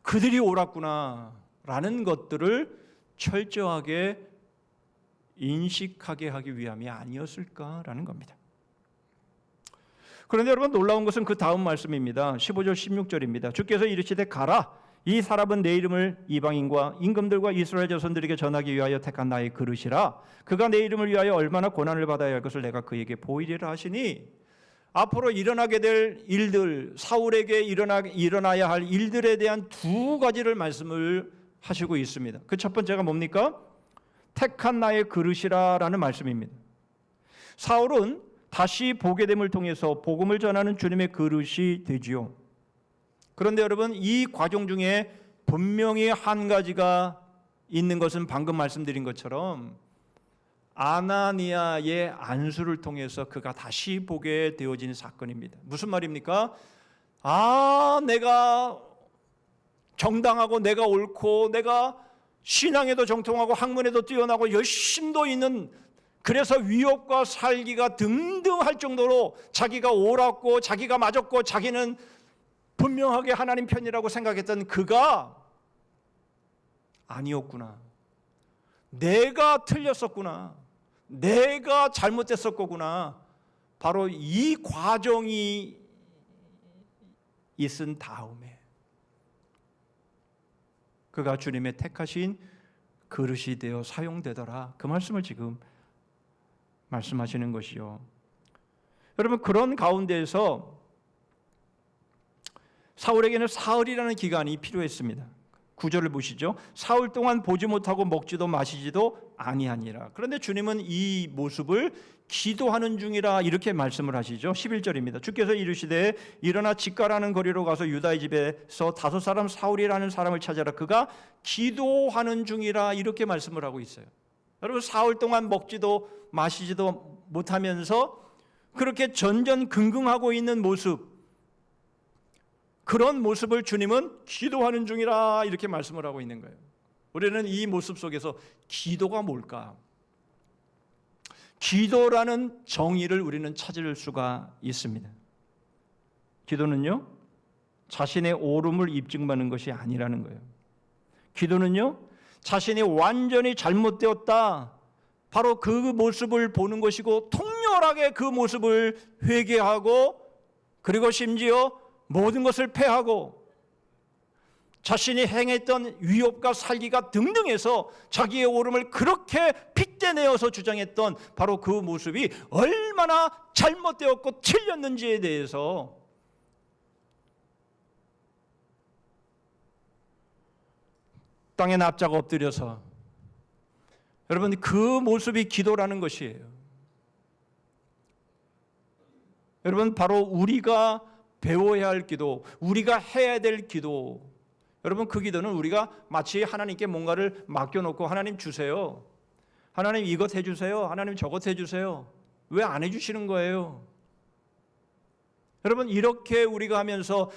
그들이 옳았구나 라는 것들을 철저하게 인식하게 하기 위함이 아니었을까라는 겁니다. 그런데 여러분, 놀라운 것은 그 다음 말씀입니다. 15절 16절입니다. 주께서 이르시되 가라, 이 사람은 내 이름을 이방인과 임금들과 이스라엘 자손들에게 전하기 위하여 택한 나의 그릇이라. 그가 내 이름을 위하여 얼마나 고난을 받아야 할 것을 내가 그에게 보이리라 하시니, 앞으로 일어나게 될 일들, 사울에게 일어나야 할 일들에 대한 두 가지를 말씀을 하시고 있습니다. 그 첫 번째가 뭡니까? 택한 나의 그릇이라라는 말씀입니다. 사울은 다시 보게 됨을 통해서 복음을 전하는 주님의 그릇이 되지요. 그런데 여러분, 이 과정 중에 분명히 한 가지가 있는 것은 방금 말씀드린 것처럼 아나니아의 안수를 통해서 그가 다시 보게 되어진 사건입니다. 무슨 말입니까? 내가 정당하고 내가 옳고 내가 신앙에도 정통하고 학문에도 뛰어나고 열심도 있는, 그래서 위협과 살기가 등등할 정도로 자기가 옳았고 자기가 맞았고 자기는 분명하게 하나님 편이라고 생각했던 그가 아니었구나, 내가 틀렸었구나, 내가 잘못됐을 거구나, 바로 이 과정이 있은 다음에 그가 주님의 택하신 그릇이 되어 사용되더라, 그 말씀을 지금 말씀하시는 것이요. 여러분, 그런 가운데에서 사울에게는 사흘이라는 기간이 필요했습니다. 9절을 보시죠. 사흘 동안 보지 못하고 먹지도 마시지도 아니하니라. 그런데 주님은 이 모습을 기도하는 중이라 이렇게 말씀을 하시죠. 11절입니다. 주께서 이르시되 일어나 직가라는 거리로 가서 유다의 집에서 5 사람 사울이라는 사람을 찾아라. 그가 기도하는 중이라 이렇게 말씀을 하고 있어요. 여러분, 사흘 동안 먹지도 마시지도 못하면서 그렇게 전전긍긍하고 있는 모습, 그런 모습을 주님은 기도하는 중이라 이렇게 말씀을 하고 있는 거예요. 우리는 이 모습 속에서 기도가 뭘까? 기도라는 정의를 우리는 찾을 수가 있습니다. 기도는요, 자신의 옳음을 입증받는 것이 아니라는 거예요. 기도는요, 자신이 완전히 잘못되었다, 바로 그 모습을 보는 것이고 통렬하게 그 모습을 회개하고, 그리고 심지어 모든 것을 패하고 자신이 행했던 위협과 살기가 등등해서 자기의 옳음을 그렇게 핏대내어서 주장했던 바로 그 모습이 얼마나 잘못되었고 틀렸는지에 대해서 땅에 납작 엎드려서, 여러분, 그 모습이 기도라는 것이에요. 여러분, 바로 우리가 배워야 할 기도, 우리가 해야 될 기도, 여러분, 그 기도는 우리가 마치 하나님께 뭔가를 맡겨놓고 하나님 주세요, 하나님 이것 해주세요, 하나님 저것 해주세요, 왜 안 해주시는 거예요? 여러분, 이렇게 우리가 하면서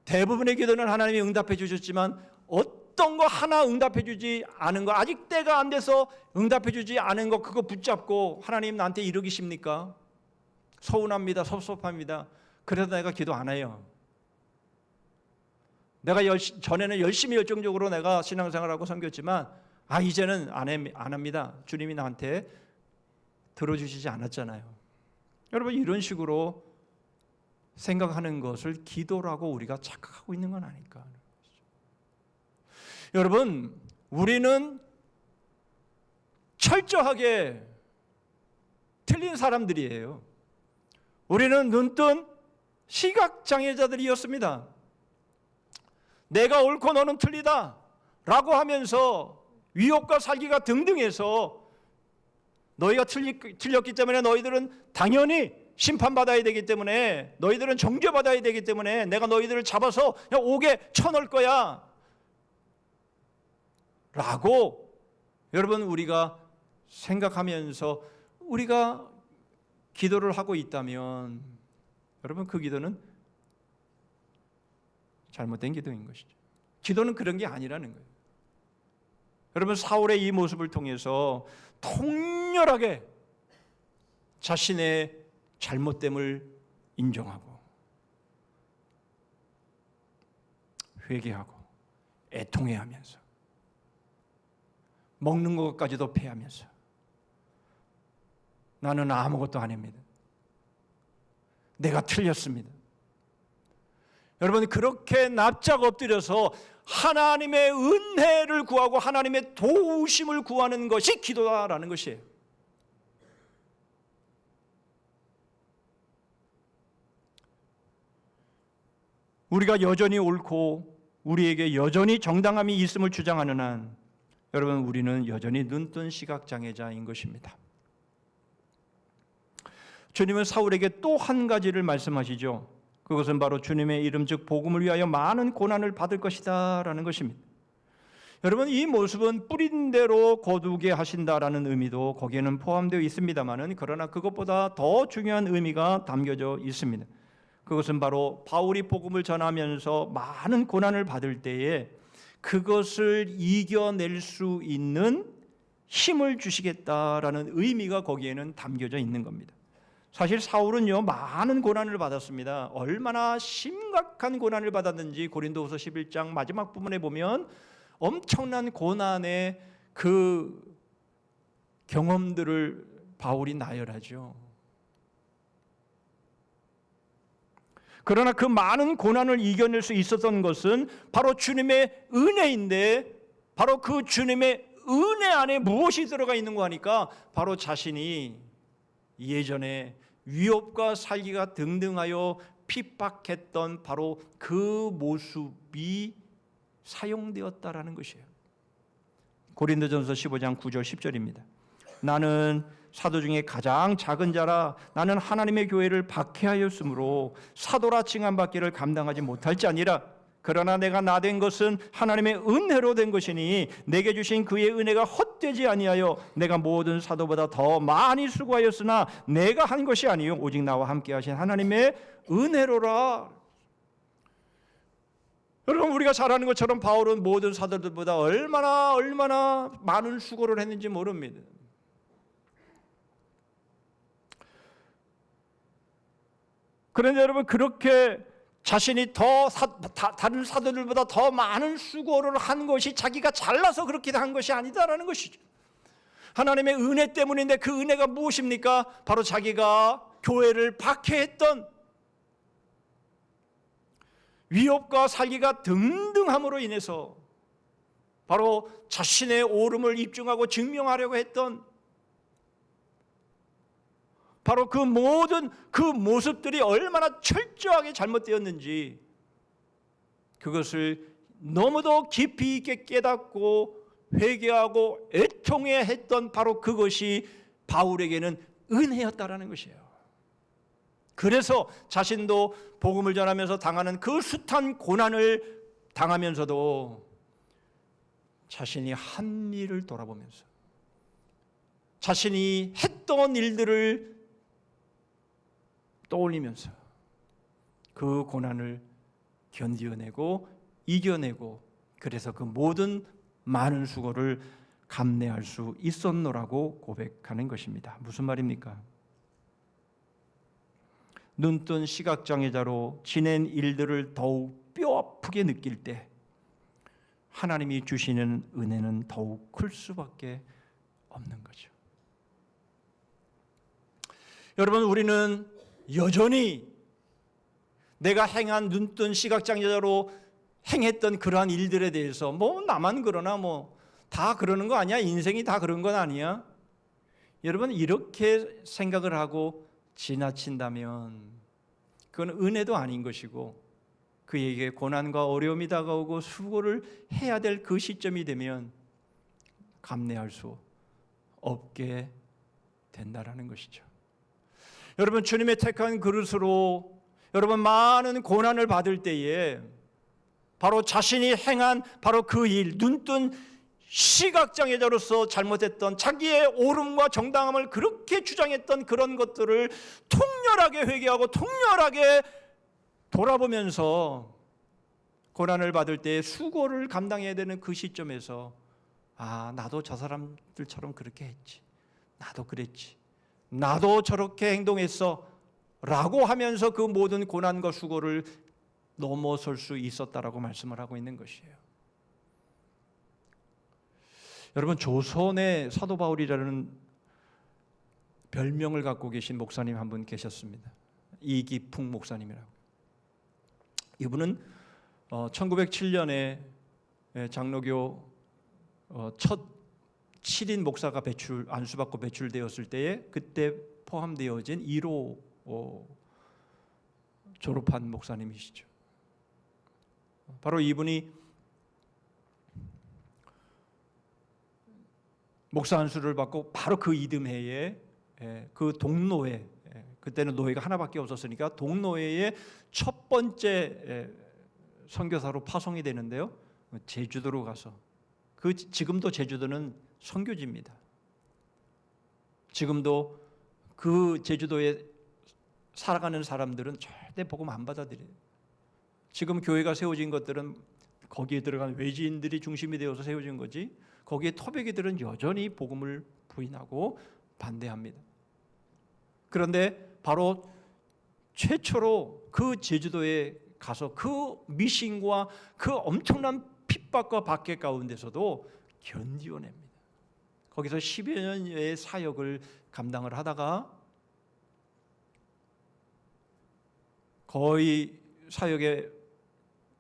대부분의 기도는 하나님이 응답해 주셨지만 어떤 거 하나 응답해 주지 않은 거, 아직 때가 안 돼서 응답해 주지 않은 거, 그거 붙잡고 하나님 나한테 이러기십니까? 서운합니다, 섭섭합니다. 그래서 내가 기도 안 해요. 내가 전에는 열심히 열정적으로 내가 신앙생활하고 섬겼지만 이제는 안 합니다. 주님이 나한테 들어주시지 않았잖아요. 여러분, 이런 식으로 생각하는 것을 기도라고 우리가 착각하고 있는 건 아닐까. 여러분, 우리는 철저하게 틀린 사람들이에요. 우리는 눈뜬 시각장애자들이었습니다. 내가 옳고 너는 틀리다 라고 하면서 위협과 살기가 등등해서 너희가 틀렸기 때문에 너희들은 당연히 심판받아야 되기 때문에, 너희들은 정죄받아야 되기 때문에 내가 너희들을 잡아서 그냥 옥에 쳐넣을 거야 라고 여러분, 우리가 생각하면서 우리가 기도를 하고 있다면 여러분, 그 기도는 잘못된 기도인 것이죠. 기도는 그런 게 아니라는 거예요. 여러분, 사울의 이 모습을 통해서 통렬하게 자신의 잘못됨을 인정하고 회개하고 애통해하면서 먹는 것까지도 패하면서 나는 아무것도 아닙니다. 내가 틀렸습니다. 여러분, 그렇게 납작 엎드려서 하나님의 은혜를 구하고 하나님의 도우심을 구하는 것이 기도다라는 것이에요. 우리가 여전히 옳고 우리에게 여전히 정당함이 있음을 주장하는 한 여러분, 우리는 여전히 눈뜬 시각장애자인 것입니다. 주님은 사울에게 또 한 가지를 말씀하시죠. 그것은 바로 주님의 이름 즉 복음을 위하여 많은 고난을 받을 것이다 라는 것입니다. 여러분, 이 모습은 뿌린 대로 거두게 하신다라는 의미도 거기에는 포함되어 있습니다만은, 그러나 그것보다 더 중요한 의미가 담겨져 있습니다. 그것은 바로 바울이 복음을 전하면서 많은 고난을 받을 때에 그것을 이겨낼 수 있는 힘을 주시겠다라는 의미가 거기에는 담겨져 있는 겁니다. 사실 사울은요, 많은 고난을 받았습니다. 얼마나 심각한 고난을 받았는지 고린도후서 11장 마지막 부분에 보면 엄청난 고난의 그 경험들을 바울이 나열하죠. 그러나 그 많은 고난을 이겨낼 수 있었던 것은 바로 주님의 은혜인데, 바로 그 주님의 은혜 안에 무엇이 들어가 있는 거 하니까 바로 자신이 예전에 위협과 살기가 등등하여 핍박했던 바로 그 모습이 사용되었다라는 것이에요. 고린도전서 15장 9절 10절입니다. 나는 사도 중에 가장 작은 자라 나는 하나님의 교회를 박해하였으므로 사도라 칭함받기를 감당하지 못할지 아니라, 그러나 내가 나된 것은 하나님의 은혜로 된 것이니 내게 주신 그의 은혜가 헛되지 아니하여 내가 모든 사도보다 더 많이 수고하였으나 내가 한 것이 아니요 오직 나와 함께 하신 하나님의 은혜로라. 여러분, 우리가 잘 아는 것처럼 바울은 모든 사도들보다 얼마나 많은 수고를 했는지 모릅니다. 그런데 여러분, 그렇게 자신이 다른 사도들보다 더 많은 수고를 한 것이 자기가 잘나서 그렇게 한 것이 아니다라는 것이죠. 하나님의 은혜 때문인데, 그 은혜가 무엇입니까? 바로 자기가 교회를 박해했던 위협과 살기가 등등함으로 인해서 바로 자신의 옳음을 입증하고 증명하려고 했던 바로 그 모든 그 모습들이 얼마나 철저하게 잘못되었는지 그것을 너무도 깊이 있게 깨닫고 회개하고 애통해 했던 바로 그것이 바울에게는 은혜였다라는 것이에요. 그래서 자신도 복음을 전하면서 당하는 그 숱한 고난을 당하면서도 자신이 한 일을 돌아보면서 자신이 했던 일들을 떠올리면서 그 고난을 견디어내고 이겨내고, 그래서 그 모든 많은 수고를 감내할 수 있었노라고 고백하는 것입니다. 무슨 말입니까? 눈뜬 시각장애자로 지낸 일들을 더욱 뼈아프게 느낄 때 하나님이 주시는 은혜는 더욱 클 수밖에 없는 거죠. 여러분, 우리는 여전히 내가 행한 눈뜬 시각장애자로 행했던 그러한 일들에 대해서 나만 그러나 다 그러는 거 아니야? 인생이 다 그런 건 아니야? 여러분, 이렇게 생각을 하고 지나친다면 그건 은혜도 아닌 것이고, 그에게 고난과 어려움이 다가오고 수고를 해야 될 그 시점이 되면 감내할 수 없게 된다라는 것이죠. 여러분, 주님의 택한 그릇으로 여러분 많은 고난을 받을 때에 바로 자신이 행한 바로 그 일, 눈뜬 시각장애자로서 잘못했던 자기의 옳음과 정당함을 그렇게 주장했던 그런 것들을 통렬하게 회개하고 통렬하게 돌아보면서 고난을 받을 때 수고를 감당해야 되는 그 시점에서 나도 저 사람들처럼 그렇게 했지, 나도 그랬지, 나도 저렇게 행동했어 라고 하면서 그 모든 고난과 수고를 넘어설 수 있었다라고 말씀을 하고 있는 것이에요. 여러분, 조선의 사도 바울이라는 별명을 갖고 계신 목사님 한 분 계셨습니다. 이기풍 목사님이라고. 이분은 1907년에 장로교 첫 7인 목사가 안수받고 배출되었을 때에 그때 포함되어진 1호 졸업한 목사님이시죠. 바로 이분이 목사 안수를 받고 바로 그 이듬해에 그 동노회, 그때는 노회가 하나밖에 없었으니까 동노회의 첫 번째 선교사로 파송이 되는데요. 제주도로 가서 지금도 제주도는 선교지입니다. 지금도 그 제주도에 살아가는 사람들은 절대 복음 안 받아들여요. 지금 교회가 세워진 것들은 거기에 들어간 외지인들이 중심이 되어서 세워진 거지, 거기에 토백이들은 여전히 복음을 부인하고 반대합니다. 그런데 바로 최초로 그 제주도에 가서 그 미신과 그 엄청난 핍박과 박해 가운데서도 견디어냅니다. 거기서 10여 년의 사역을 감당을 하다가 거의 사역에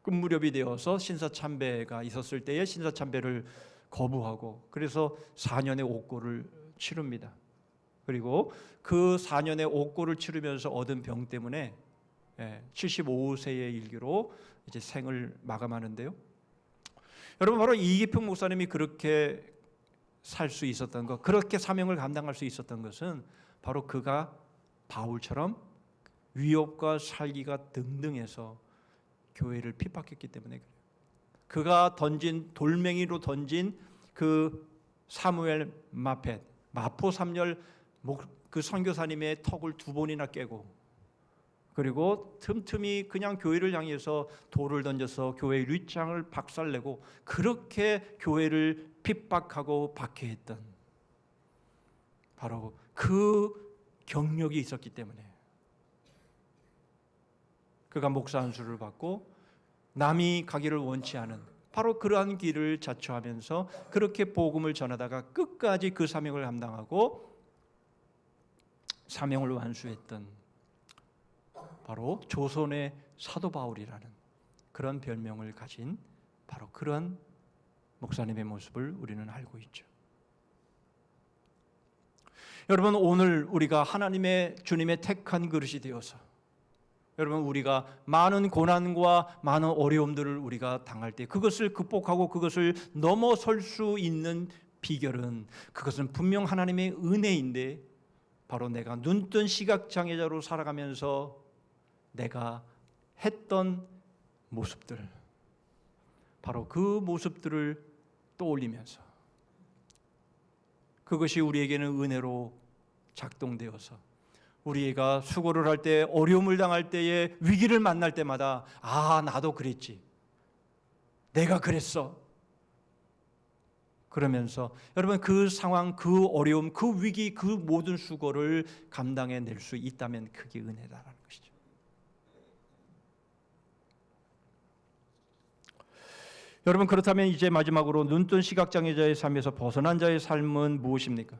끝무렵이 되어서 신사참배가 있었을 때에 신사참배를 거부하고 그래서 4년의 옥고를 치릅니다. 그리고 그 4년의 옥고를 치르면서 얻은 병 때문에 75세의 일기로 이제 생을 마감하는데요. 여러분, 바로 이기평 목사님이 그렇게 살 수 있었던 것, 그렇게 사명을 감당할 수 있었던 것은 바로 그가 바울처럼 위협과 살기가 등등해서 교회를 핍박했기 때문에 그래요. 그가 던진 돌멩이로 던진 그 사무엘 마펫 마포 3열 그 선교사님의 턱을 2번이나 깨고, 그리고 틈틈이 그냥 교회를 향해서 돌을 던져서 교회 윗장을 박살내고 그렇게 교회를 핍박하고 박해했던 바로 그 경력이 있었기 때문에 그가 목사 안수를 받고 남이 가기를 원치 않은 바로 그러한 길을 자처하면서 그렇게 복음을 전하다가 끝까지 그 사명을 감당하고 사명을 완수했던 바로 조선의 사도 바울이라는 그런 별명을 가진 바로 그런 목사님의 모습을 우리는 알고 있죠. 여러분, 오늘 우리가 하나님의 주님의 택한 그릇이 되어서 여러분, 우리가 많은 고난과 많은 어려움들을 우리가 당할 때 그것을 극복하고 그것을 넘어설 수 있는 비결은 그것은 분명 하나님의 은혜인데 바로 내가 눈뜬 시각장애자로 살아가면서 내가 했던 모습들, 바로 그 모습들을 떠올리면서 그것이 우리에게는 은혜로 작동되어서 우리가 수고를 할 때, 어려움을 당할 때에, 위기를 만날 때마다 나도 그랬지, 내가 그랬어, 그러면서 여러분 그 상황, 그 어려움, 그 위기, 그 모든 수고를 감당해낼 수 있다면 그게 은혜다라는 것이죠. 여러분, 그렇다면 이제 마지막으로 눈뜬 시각장애자의 삶에서 벗어난 자의 삶은 무엇입니까?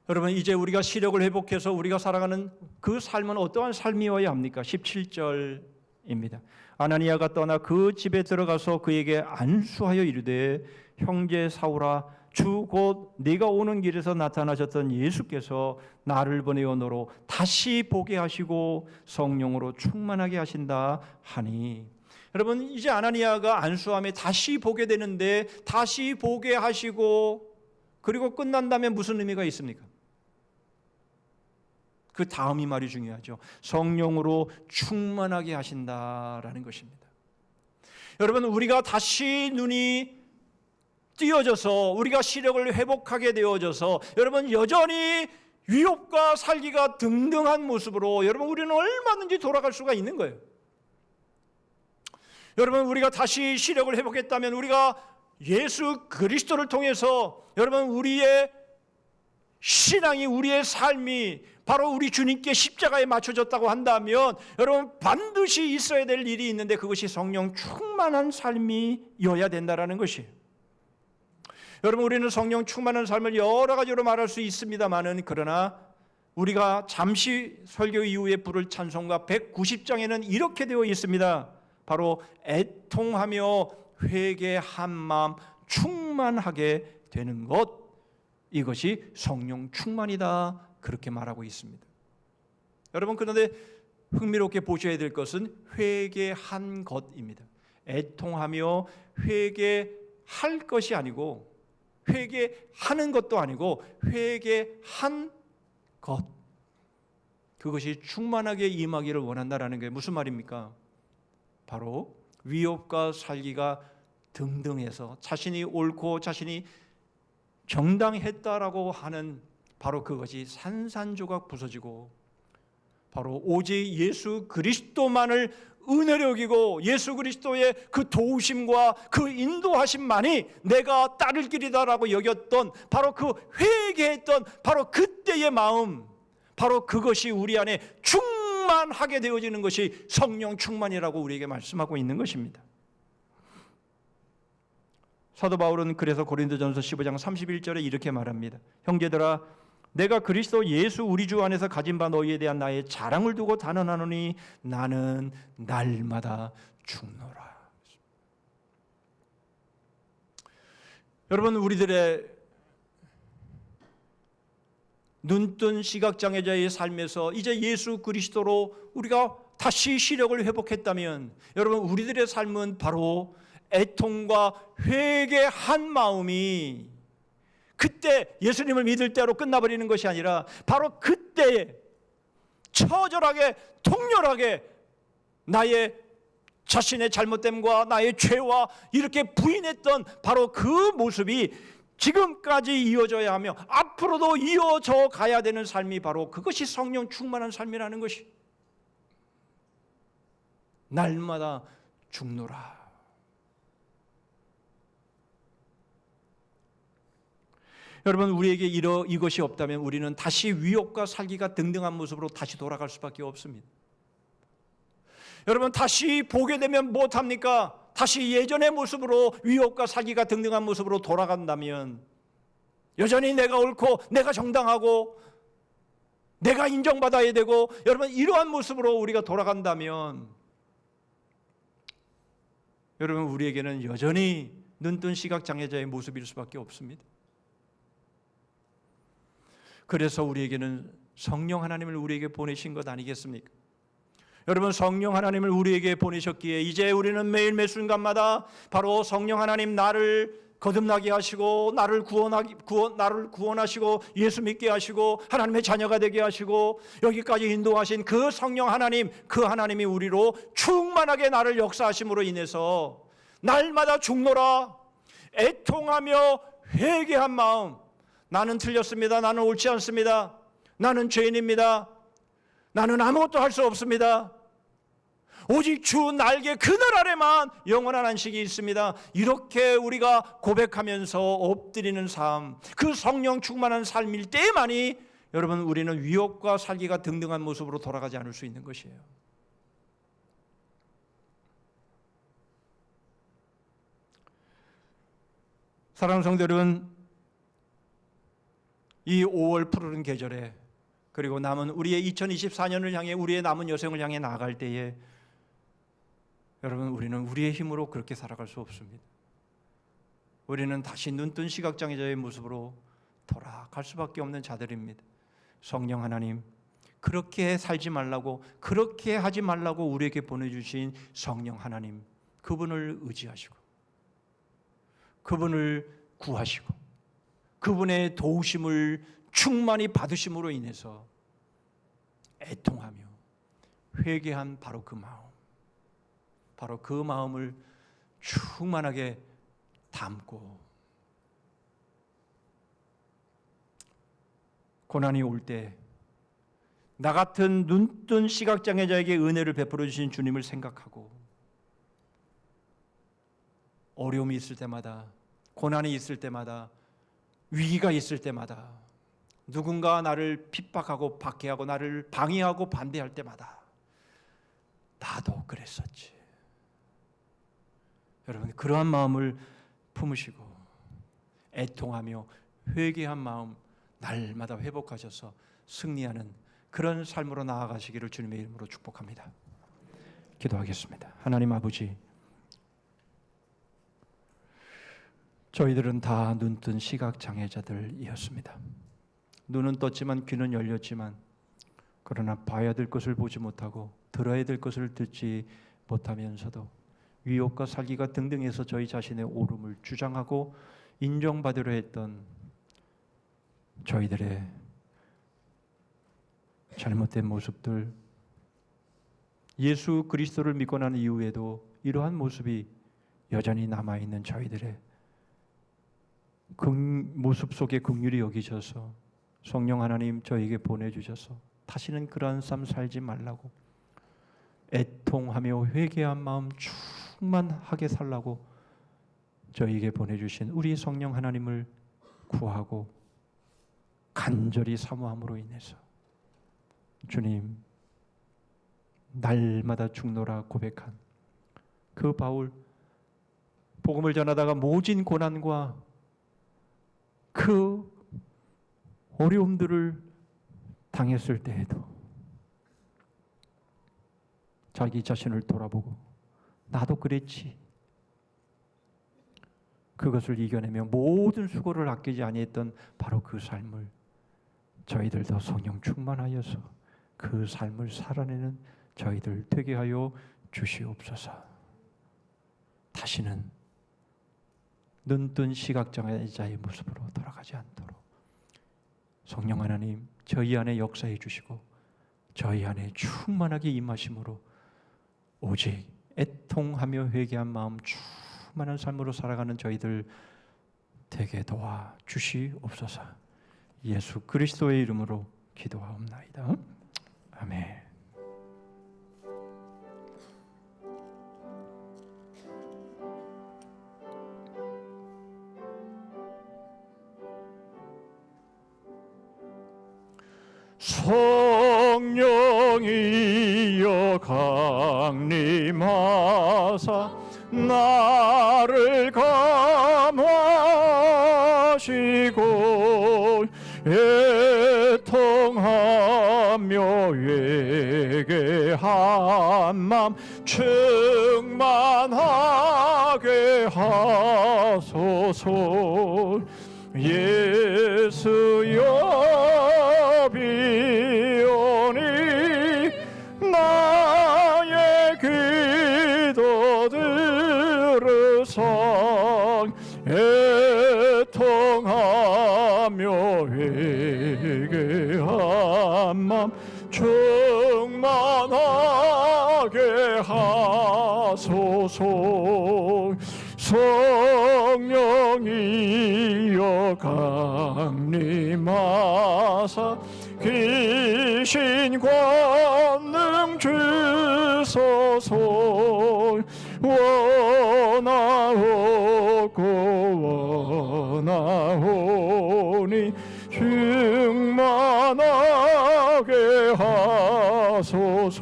여러분, 이제 우리가 시력을 회복해서 우리가 살아가는 그 삶은 어떠한 삶이어야 합니까? 17절입니다. 아나니아가 떠나 그 집에 들어가서 그에게 안수하여 이르되 형제 사울아, 주 곧 네가 오는 길에서 나타나셨던 예수께서 나를 보내어 너로 다시 보게 하시고 성령으로 충만하게 하신다 하니. 여러분, 이제 아나니아가 안수함에 다시 보게 되는데 다시 보게 하시고 그리고 끝난다면 무슨 의미가 있습니까? 그 다음이 말이 중요하죠. 성령으로 충만하게 하신다라는 것입니다. 여러분, 우리가 다시 눈이 띄어져서 우리가 시력을 회복하게 되어져서 여러분 여전히 위협과 살기가 등등한 모습으로 여러분 우리는 얼마든지 돌아갈 수가 있는 거예요. 여러분 우리가 다시 시력을 회복했다면 우리가 예수 그리스도를 통해서 여러분 우리의 신앙이 우리의 삶이 바로 우리 주님께 십자가에 맞춰졌다고 한다면 여러분 반드시 있어야 될 일이 있는데 그것이 성령 충만한 삶이어야 된다라는 것이에요. 여러분 우리는 성령 충만한 삶을 여러 가지로 말할 수 있습니다만은 그러나 우리가 잠시 설교 이후에 부를 찬송가 190장에는 이렇게 되어 있습니다. 바로 애통하며 회개한 마음 충만하게 되는 것, 이것이 성령 충만이다 그렇게 말하고 있습니다. 여러분 그런데 흥미롭게 보셔야 될 것은 회개한 것입니다. 애통하며 회개할 것이 아니고 회개하는 것도 아니고 회개한 것, 그것이 충만하게 임하기를 원한다라는 게 무슨 말입니까? 바로 위협과 살기가 등등해서 자신이 옳고 자신이 정당했다라고 하는 바로 그것이 산산조각 부서지고 바로 오직 예수 그리스도만을 은혜로 여기고 예수 그리스도의 그 도우심과 그 인도하심만이 내가 따를 길이다라고 여겼던 바로 그 회개했던 바로 그때의 마음, 바로 그것이 우리 안에 충만하게 되어지는 것이 성령 충만이라고 우리에게 말씀하고 있는 것입니다. 사도 바울은 그래서 고린도전서 15장 31절에 이렇게 말합니다. 형제들아 내가 그리스도 예수 우리 주 안에서 가진 바 너희에 대한 나의 자랑을 두고 단언하노니 나는 날마다 죽노라. 여러분 우리들의 눈뜬 시각장애자의 삶에서 이제 예수 그리스도로 우리가 다시 시력을 회복했다면 여러분 우리들의 삶은 바로 애통과 회개한 마음이 그때 예수님을 믿을 때로 끝나버리는 것이 아니라 바로 그때에 처절하게 통렬하게 나의 자신의 잘못됨과 나의 죄와 이렇게 부인했던 바로 그 모습이 지금까지 이어져야 하며 앞으로도 이어져 가야 되는 삶이 바로 그것이 성령 충만한 삶이라는 것이 날마다 죽노라. 여러분 우리에게 이것이 없다면 우리는 다시 위협과 살기가 등등한 모습으로 다시 돌아갈 수밖에 없습니다. 여러분 다시 보게 되면 못합니까? 다시 예전의 모습으로 위협과 살기가 등등한 모습으로 돌아간다면 여전히 내가 옳고 내가 정당하고 내가 인정받아야 되고 여러분 이러한 모습으로 우리가 돌아간다면 여러분 우리에게는 여전히 눈뜬 시각장애자의 모습일 수밖에 없습니다. 그래서 우리에게는 성령 하나님을 우리에게 보내신 것 아니겠습니까? 여러분 구원하시고 하나님을 우리에게 보내셨기에 이제 우리는 매일 매 순간마다 바로 성령 하나님 나를 거듭나게 하시고 나를 구원하시고 예수 믿게 하시고 하나님의 자녀가 되게 하시고 여기까지 인도하신 그 성령 하나님, 그 하나님이 우리로 충만하게 나를 역사하심으로 인해서 날마다 죽노라 애통하며 회개한 마음, 나는 틀렸습니다. 나는 옳지 않습니다. 나는 죄인입니다. 나는 아무것도 할 수 없습니다. 오직 주 날개 그늘 아래만 영원한 안식이 있습니다. 이렇게 우리가 고백하면서 엎드리는 삶, 그 성령 충만한 삶일 때만이 여러분 우리는 위협과 살기가 등등한 모습으로 돌아가지 않을 수 있는 것이에요. 사랑하는 성도 여러분, 이 5월 푸르른 계절에 그리고 남은 우리의 2024년을 향해 우리의 남은 여생을 향해 나아갈 때에 여러분 우리는 우리의 힘으로 그렇게 살아갈 수 없습니다. 우리는 다시 눈뜬 시각장애자의 모습으로 돌아갈 수밖에 없는 자들입니다. 성령 하나님, 그렇게 살지 말라고, 그렇게 하지 말라고 우리에게 보내주신 성령 하나님, 그분을 의지하시고 그분을 구하시고 그분의 도우심을 충만히 받으심으로 인해서 애통하며 회개한 바로 그 마음, 바로 그 마음을 충만하게 담고 고난이 올 때 나 같은 눈뜬 시각장애자에게 은혜를 베풀어 주신 주님을 생각하고 어려움이 있을 때마다, 고난이 있을 때마다, 위기가 있을 때마다, 누군가 나를 핍박하고 박해하고 나를 방해하고 반대할 때마다 나도 그랬었지. 여러분, 그러한 마음을 품으시고 애통하며 회개한 마음 날마다 회복하셔서 승리하는 그런 삶으로 나아가시기를 주님의 이름으로 축복합니다. 기도하겠습니다. 하나님 아버지, 저희들은 다 눈뜬 시각장애자들이었습니다. 눈은 떴지만 귀는 열렸지만 그러나 봐야 될 것을 보지 못하고 들어야 될 것을 듣지 못하면서도 위협과 살기가 등등해서 저희 자신의 옳음을 주장하고 인정받으려 했던 저희들의 잘못된 모습들, 예수 그리스도를 믿고 난 이후에도 이러한 모습이 여전히 남아있는 저희들의 모습 속에 긍휼히 여기셔서 성령 하나님 저에게 보내주셔서 다시는 그러한 삶 살지 말라고, 애통하며 회개한 마음 충만하게 살라고 저에게 보내주신 우리 성령 하나님을 구하고 간절히 사모함으로 인해서 주님, 날마다 죽노라 고백한 그 바울, 복음을 전하다가 모진 고난과 그 어려움들을 당했을 때에도 자기 자신을 돌아보고 나도 그랬지, 그것을 이겨내며 모든 수고를 아끼지 아니했던 바로 그 삶을 저희들도 성령 충만하여서 그 삶을 살아내는 저희들 되게 하여 주시옵소서. 다시는 눈뜬 시각장애자의 모습으로 돌아가지 않도록 성령 하나님 저희 안에 역사해 주시고 저희 안에 충만하게 임하심으로 오직 애통하며 회개한 마음 충만한 삶으로 살아가는 저희들 되게 도와 주시옵소서. 예수 그리스도의 이름으로 기도하옵나이다. 아멘. 성령이여 강림하사 나를 감화시고 애통하며 회개한 맘 충만하게 하소서. 예수여 비오니 나의 기도 들으사 애통하며 회개한 맘 충만하게 하소서. 성령이여 강림하사 귀신 권능 주소서. 원하옵니 충만하게 하소서.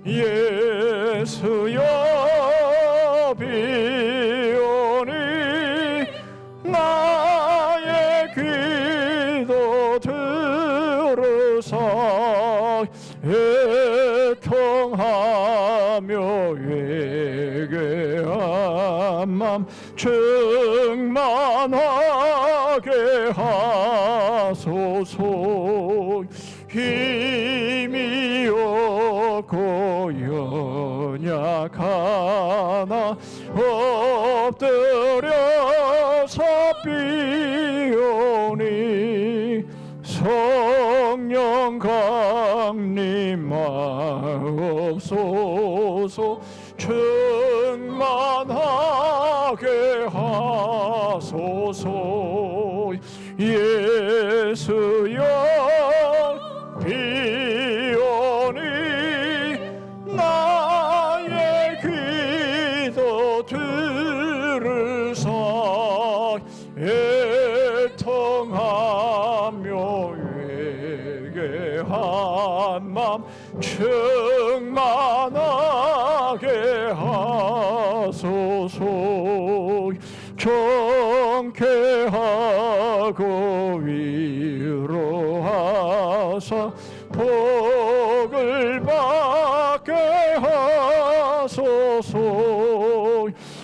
예수여 비오니 나의 기도 들으사 애통하며 회개한 맘 충만하게 하소서. 힘이 없고 연약하나 엎드려서 비오니 성령 강림하옵소서. 충만하게 하소서. 예수 한맘 충만하게 하소서. 정케하고 위로하사 복을 받게 하소서.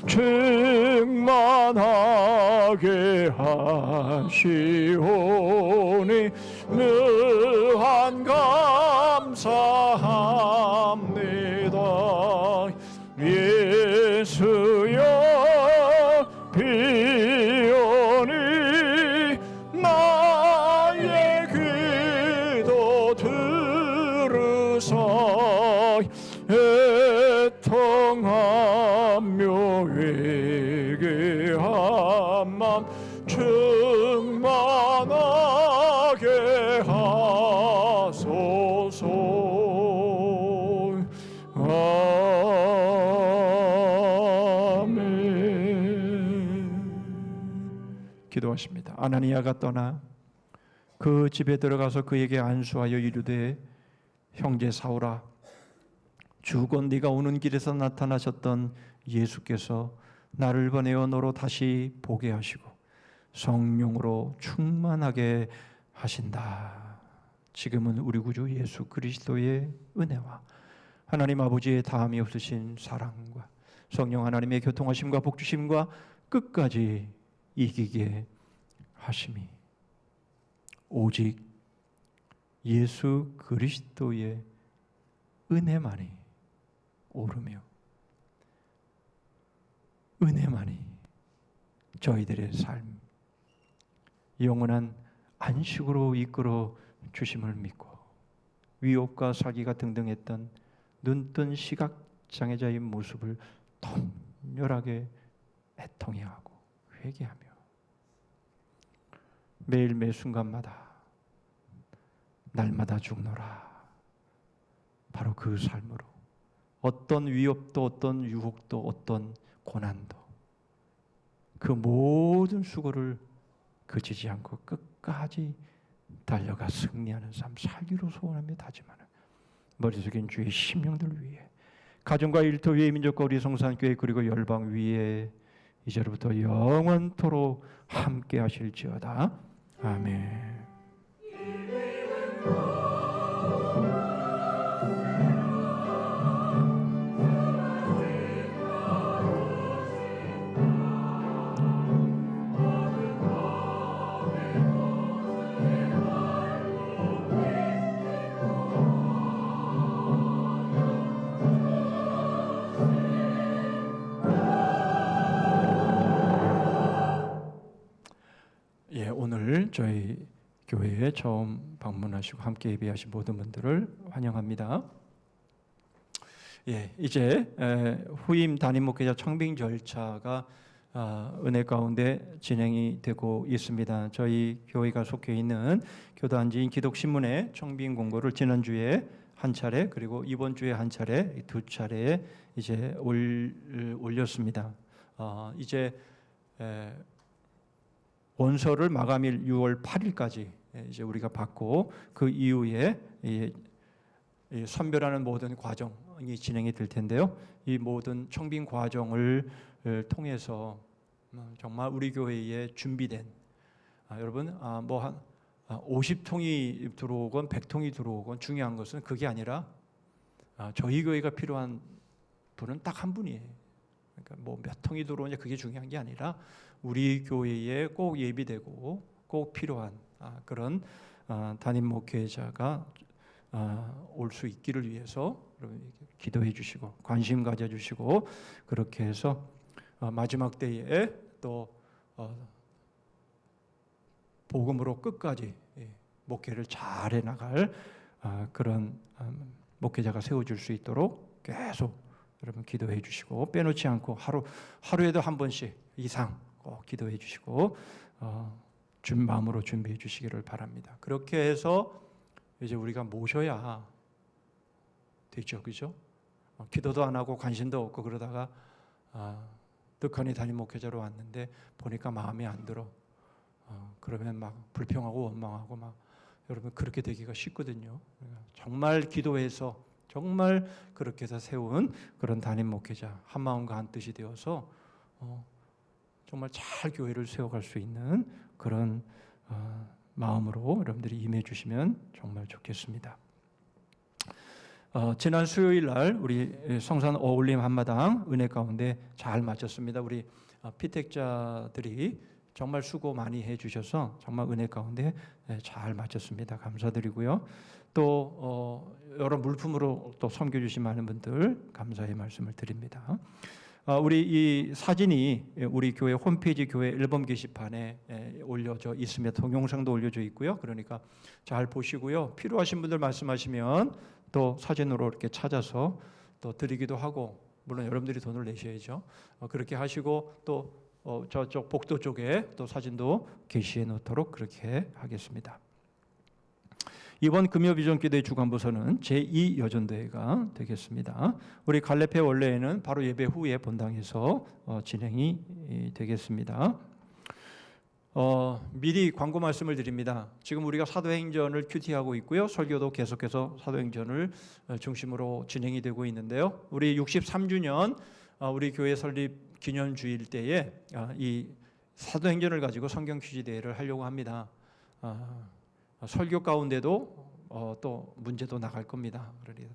충만하게 하시오니 무한 감사합니다. 예수여 비오니 나의 기도 들으사 애통하며 회개함만 충만하게 하소서. 아멘. 기도하십니다. 아나니아가 떠나 그 집에 들어가서 그에게 안수하여 이르되 형제 사울아, 주곧 네가 오는 길에서 나타나셨던 예수께서 나를 보내어 너로 다시 보게 하시고 성령으로 충만하게 하신다. 지금은 우리 구주 예수 그리스도의 은혜와 하나님 아버지의 다함이 없으신 사랑과 성령 하나님의 교통하심과 복주심과 끝까지 이기게 하심이 오직 예수 그리스도의 은혜만이 오르며 은혜만이 저희들의 삶 영원한 안식으로 이끌어 주심을 믿고 위협과 사기가 등등했던 눈뜬 시각장애자의 모습을 통렬하게 애통해하고 회개하며 매일 매 순간마다 날마다 죽노라. 바로 그 삶으로 어떤 위협도 어떤 유혹도 어떤 고난도 그 모든 수고를 그치지 않고 끝까지 달려가 승리하는 삶 살기로 소원하며 다짐하는 머릿속엔 주의 심령들 위해 가정과 일터 위에 민족과 우리 성산교회 그리고 열방 위에 이제로부터 영원토록 함께 하실지어다. 아멘. 오늘 저희 교회에 처음 방문하시고 함께 예배하신 모든 분들을 환영합니다. 이제 후임 담임 목회자 청빙 절차가 은혜 가운데 진행이 되고 있습니다. 저희 교회가 속해 있는 교단지인 기독신문의 청빙 공고를 지난주에 한 차례 그리고 이번 주에 한 차례 두 차례 이제 올렸습니다. 이제 원서를 마감일 6월 8일까지 이제 우리가 받고 그 이후에 선별하는 모든 과정이 진행이 될 텐데요. 이 모든 청빙 과정을 통해서 정말 우리 교회에 준비된 여러분 뭐 한 50통이 들어오건 100통이 들어오건 중요한 것은 그게 아니라 저희 교회가 필요한 분은 딱 한 분이에요. 그러니까 뭐 몇 통이 들어오냐 그게 중요한 게 아니라 우리 교회에 꼭 예비되고 꼭 필요한 그런 담임 목회자가 올 수 있기를 위해서 기도해 주시고 관심 가져 주시고 그렇게 해서 마지막 때에 또 복음으로 끝까지 목회를 잘해 나갈 그런 목회자가 세워질 수 있도록 계속 여러분 기도해 주시고 빼놓지 않고 하루에도 한 번씩 이상 꼭 기도해 주시고 마음으로 준비해 주시기를 바랍니다. 그렇게 해서 이제 우리가 모셔야 되죠, 그죠? 기도도 안 하고 관심도 없고 그러다가 득하니 담임 목회자로 왔는데 보니까 마음에 안 들어. 그러면 막 불평하고 원망하고 막 여러분 그렇게 되기가 쉽거든요. 정말 기도해서 정말 그렇게 해서 세운 그런 담임 목회자, 한 마음과 한 뜻이 되어서 정말 잘 교회를 세워갈 수 있는 그런 마음으로 여러분들이 임해 주시면 정말 좋겠습니다. 지난 수요일 날 우리 성산 어울림 한마당 은혜 가운데 잘 마쳤습니다. 우리 피택자들이 정말 수고 많이 해주셔서 정말 은혜 가운데 잘 마쳤습니다. 감사드리고요. 또 여러 물품으로 또 섬겨주신 많은 분들 감사의 말씀을 드립니다. 우리 이 사진이 우리 교회 홈페이지 교회 앨범 게시판에 올려져 있으며 동영상도 올려져 있고요. 그러니까 잘 보시고요. 필요하신 분들 말씀하시면 또 사진으로 이렇게 찾아서 또 드리기도 하고, 물론 여러분들이 돈을 내셔야죠. 그렇게 하시고 또 저쪽 복도 쪽에 또 사진도 게시해 놓도록 그렇게 하겠습니다. 이번 금요비전기도회 주간부서는 제2 여전대회가 되겠습니다. 우리 갈래페 원래에는 바로 예배 후에 본당에서 진행이 되겠습니다. 미리 광고 말씀을 드립니다. 지금 우리가 사도행전을 큐티하고 있고요. 설교도 계속해서 사도행전을 중심으로 진행이 되고 있는데요. 우리 63주년 우리 교회 설립 기념주일 때에 이 사도행전을 가지고 성경 퀴즈 대회를 하려고 합니다. 설교 가운데도 또 문제도 나갈 겁니다. 그러니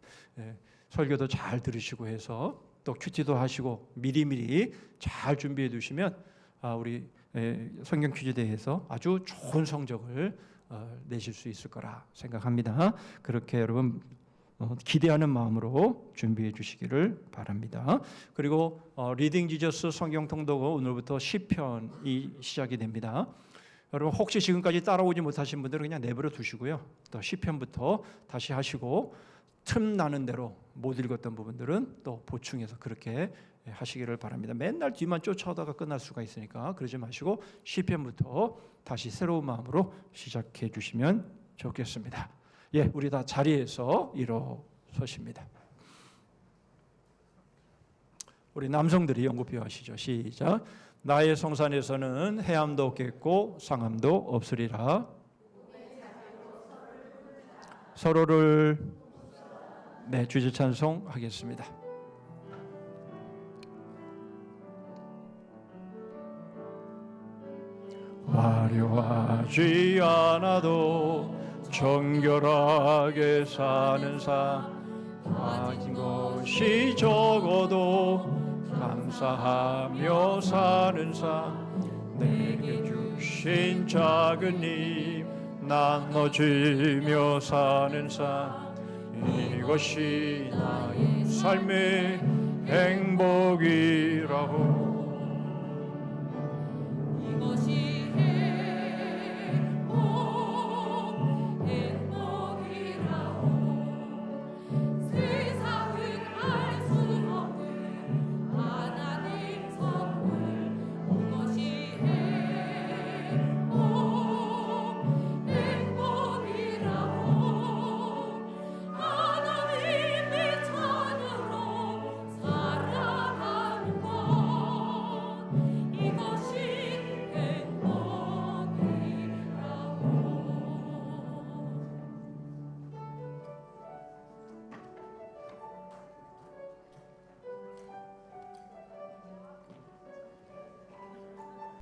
설교도 잘 들으시고 해서 또 큐티도 하시고 미리미리 잘 준비해 두시면 우리 성경 퀴즈 대회에서 아주 좋은 성적을 내실 수 있을 거라 생각합니다. 그렇게 여러분 기대하는 마음으로 준비해 주시기를 바랍니다. 그리고 리딩 지저스 성경 통독은 오늘부터 시편이 시작이 됩니다. 여러분 혹시 지금까지 따라오지 못하신 분들은 그냥 내버려 두시고요. 또 시편부터 다시 하시고 틈 나는 대로 못 읽었던 부분들은 또 보충해서 그렇게 하시기를 바랍니다. 맨날 뒤만 쫓아오다가 끝날 수가 있으니까 그러지 마시고 시편부터 다시 새로운 마음으로 시작해 주시면 좋겠습니다. 예, 우리 다 자리에서 일어서십니다. 우리 남성들이 연구표하시죠. 시작. 나의 성산에서는 해함도 없겠고 상함도 없으리라. 서로를 주제 찬송하겠습니다. 화려하지 않아도 정결하게 사는 삶, 가진 것이 적어도 감사하며 사는 삶, 내게 주신 작은 힘 나눠주며 사는 삶, 이것이 나의 삶의 행복이라고.